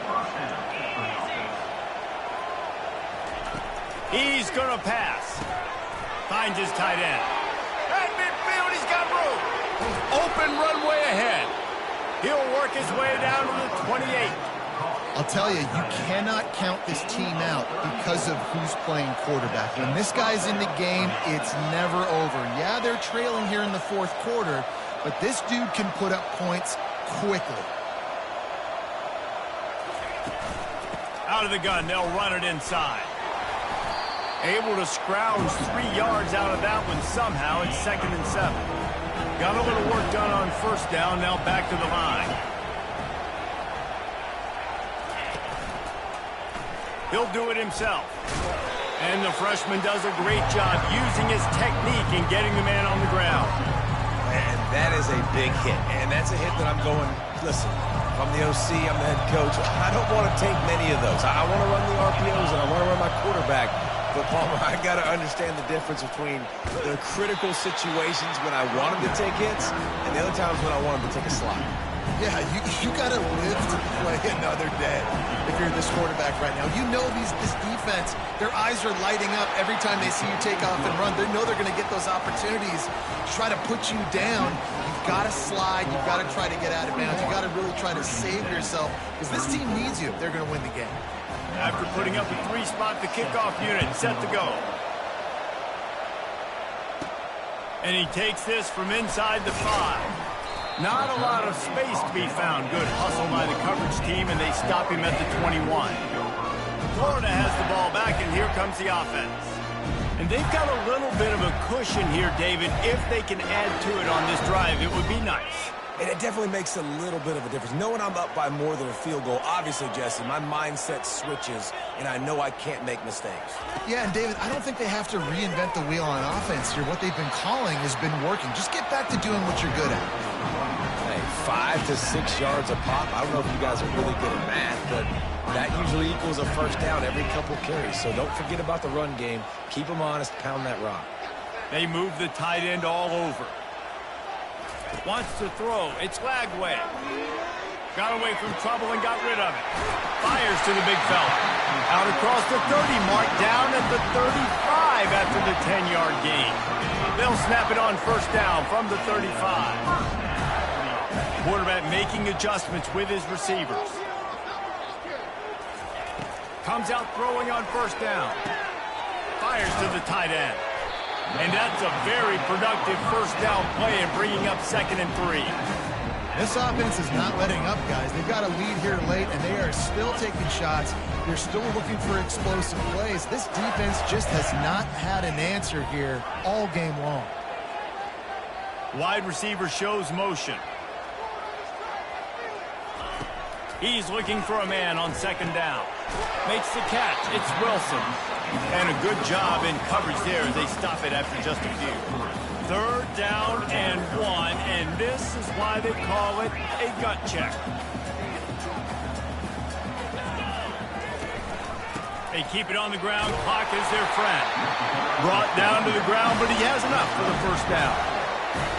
He's going to pass. Finds his tight end. At midfield, he's got room. Open runway ahead. He'll work his way down to the 28. I'll tell you, you cannot count this team out because of who's playing quarterback. When this guy's in the game, it's never over. Yeah, they're trailing here in the fourth quarter, but this dude can put up points quickly. Out of the gun, they'll run it inside. Able to scrounge 3 yards out of that one somehow. It's 2nd and 7. Got a little work done on first down. Now back to the line. He'll do it himself. And the freshman does a great job using his technique and getting the man on the ground. And that is a big hit. And that's a hit that I'm going, listen, if I'm the OC, I'm the head coach, I don't want to take many of those. I want to run the RPOs and I want to run my quarterback. But, Palmer, I got to understand the difference between the critical situations when I want him to take hits and the other times when I want him to take a slide. Yeah, you got to live to play another day if you're this quarterback right now. You know this defense, their eyes are lighting up every time they see you take off and run. They know they're going to get those opportunities to try to put you down. You've got to slide. You've got to try to get out of bounds. You've got to really try to save yourself because this team needs you if they're going to win the game. After putting up a 3-spot, the kickoff unit set to go. And he takes this from inside the 5. Not a lot of space to be found. Good hustle by the coverage team, and they stop him at the 21. Florida has the ball back, and here comes the offense. And they've got a little bit of a cushion here, David. If they can add to it on this drive, it would be nice. And it definitely makes a little bit of a difference. Knowing I'm up by more than a field goal, obviously, Jesse, my mindset switches, and I know I can't make mistakes. Yeah, and David, I don't think they have to reinvent the wheel on offense here. What they've been calling has been working. Just get back to doing what you're good at. Hey, 5 to 6 yards a pop. I don't know if you guys are really good at math, but that usually equals a first down every couple carries. So don't forget about the run game. Keep them honest, pound that rock. They move the tight end all over. Wants to throw. It's Lagway. Got away from trouble and got rid of it. Fires to the big fella. Out across the 30 mark, down at the 35 after the 10-yard gain. They'll snap it on first down from the 35. Quarterback making adjustments with his receivers. Comes out throwing on first down. Fires to the tight end. And that's a very productive first down play and bringing up 2nd and 3. This offense is not letting up, guys. They've got a lead here late, and they are still taking shots. They're still looking for explosive plays. This defense just has not had an answer here all game long. Wide receiver shows motion. He's looking for a man on second down. Makes the catch. It's Wilson. And a good job in coverage there as they stop it after just a few. 3rd down and 1, and this is why they call it a gut check. They keep it on the ground. Clock is their friend. Brought down to the ground, but he has enough for the first down.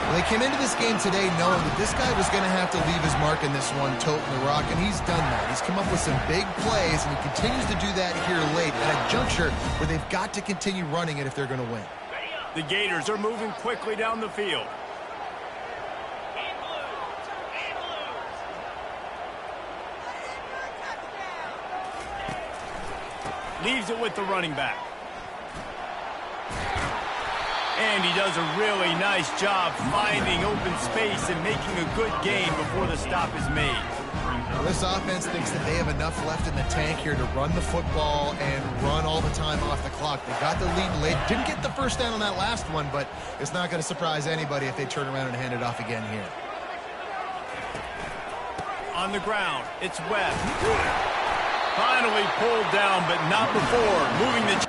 Well, they came into this game today knowing that this guy was going to have to leave his mark in this one, toting the rock, and he's done that. He's come up with some big plays, and he continues to do that here late at a juncture where they've got to continue running it if they're going to win. The Gators are moving quickly down the field. Leaves it with the running back. And he does a really nice job finding open space and making a good gain before the stop is made. Well, this offense thinks that they have enough left in the tank here to run the football and run all the time off the clock. They got the lead late. Didn't get the first down on that last one, but it's not going to surprise anybody if they turn around and hand it off again here. On the ground, it's Webb. Finally pulled down, but not before moving the...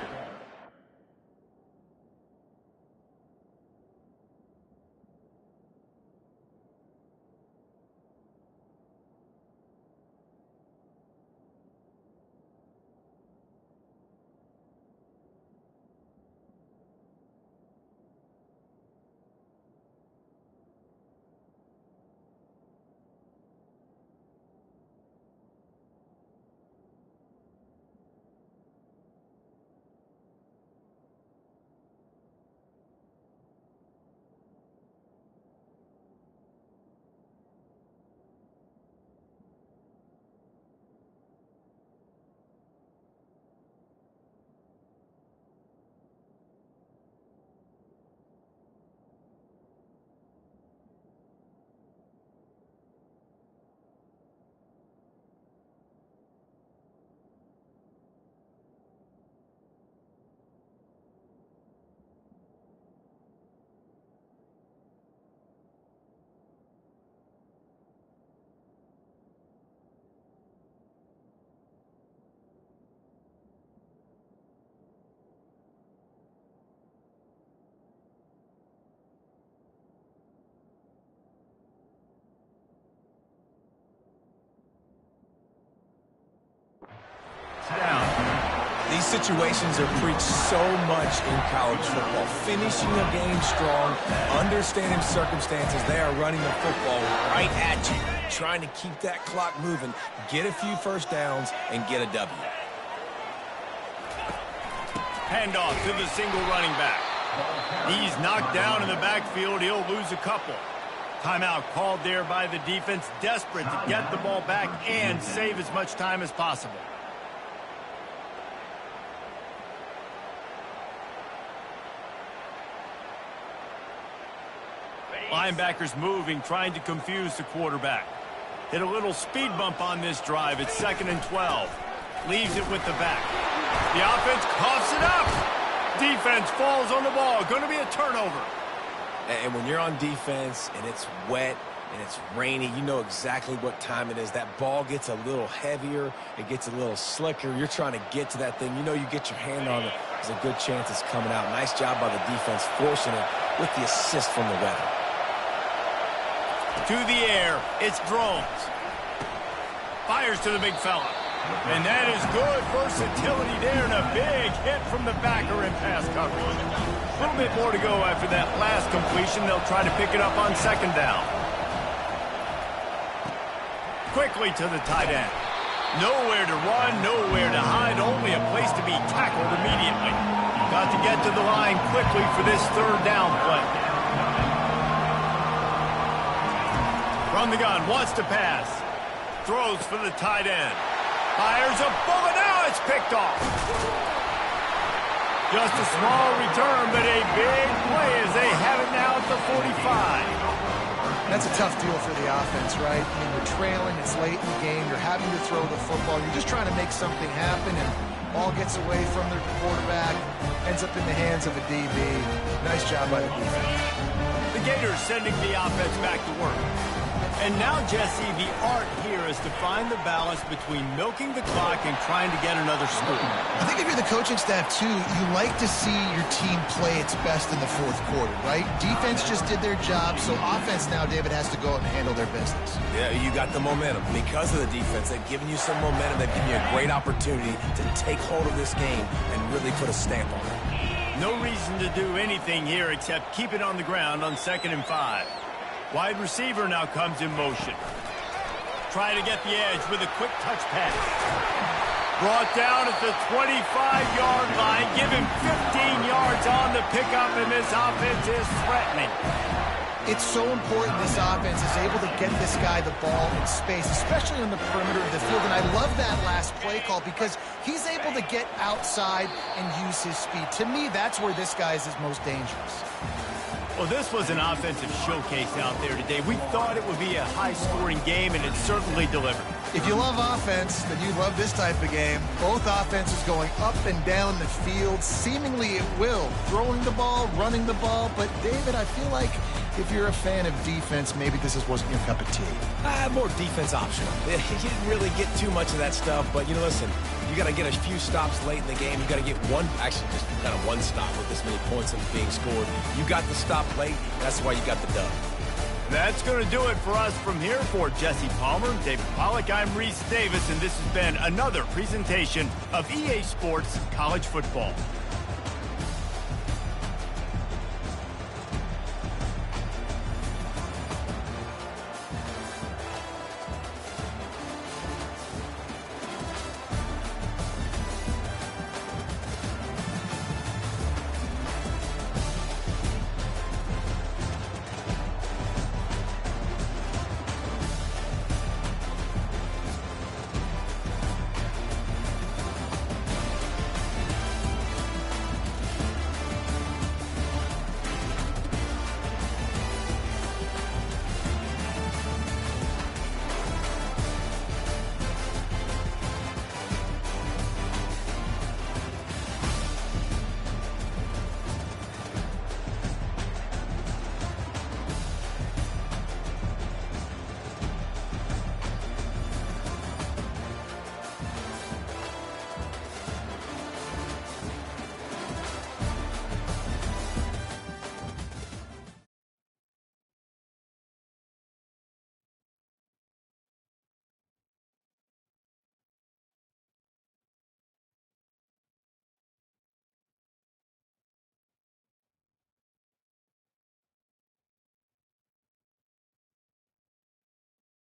These situations are preached so much in college football. Finishing a game strong, understanding circumstances. They are running the football right at you, trying to keep that clock moving, get a few first downs, and get a W. Handoff to the single running back. He's knocked down in the backfield. He'll lose a couple. Timeout called there by the defense, desperate to get the ball back and save as much time as possible. Linebackers moving, trying to confuse the quarterback. Hit a little speed bump on this drive. It's 2nd and 12. Leaves it with the back. The offense coughs it up. Defense falls on the ball. Going to be a turnover. And when you're on defense and it's wet and it's rainy, you know exactly what time it is. That ball gets a little heavier. It gets a little slicker. You're trying to get to that thing. You know you get your hand on it. There's a good chance it's coming out. Nice job by the defense forcing it with the assist from the weather. To the air, it's Drones. Fires to the big fella. And that is good versatility there and a big hit from the backer in pass coverage. A little bit more to go after that last completion. They'll try to pick it up on 2nd down. Quickly to the tight end. Nowhere to run, nowhere to hide, only a place to be tackled immediately. Got to get to the line quickly for this 3rd down play. From the gun, wants to pass. Throws for the tight end. Fires a bullet. Now it's picked off. Just a small return, but a big play as they have it now at the 45. That's a tough deal for the offense, right? I mean, you're trailing, it's late in the game, you're having to throw the football, you're just trying to make something happen, and ball gets away from their quarterback, ends up in the hands of a DB. Nice job by the defense. The Gators sending the offense back to work. And now, Jesse, the art here is to find the balance between milking the clock and trying to get another score. I think if you're the coaching staff, too, you like to see your team play its best in the 4th quarter, right? Defense just did their job, so offense now, David, has to go out and handle their business. Yeah, you got the momentum. Because of the defense, they've given you some momentum. They've given you a great opportunity to take hold of this game and really put a stamp on it. No reason to do anything here except keep it on the ground on 2nd and 5. Wide receiver now comes in motion. Try to get the edge with a quick touch pass. Brought down at the 25-yard line. Give him 15 yards on the pickup, and this offense is threatening. It's so important this offense is able to get this guy the ball in space, especially on the perimeter of the field. And I love that last play call because he's able to get outside and use his speed. To me, that's where this guy is his most dangerous. Well, this was an offensive showcase out there today. We thought it would be a high-scoring game, and it certainly delivered. If you love offense, then you love this type of game. Both offenses going up and down the field, seemingly at will. Throwing the ball, running the ball. But, David, I feel like if you're a fan of defense, maybe this wasn't your cup of tea. More defense optional. You didn't really get too much of that stuff, but, listen, you got to get a few stops late in the game. You got to get actually just kind of one stop with this many points that are being scored. You got the stop late. That's why you got the dub. That's going to do it for us from here. For Jesse Palmer, David Pollack, I'm Reese Davis, and this has been another presentation of EA Sports College Football.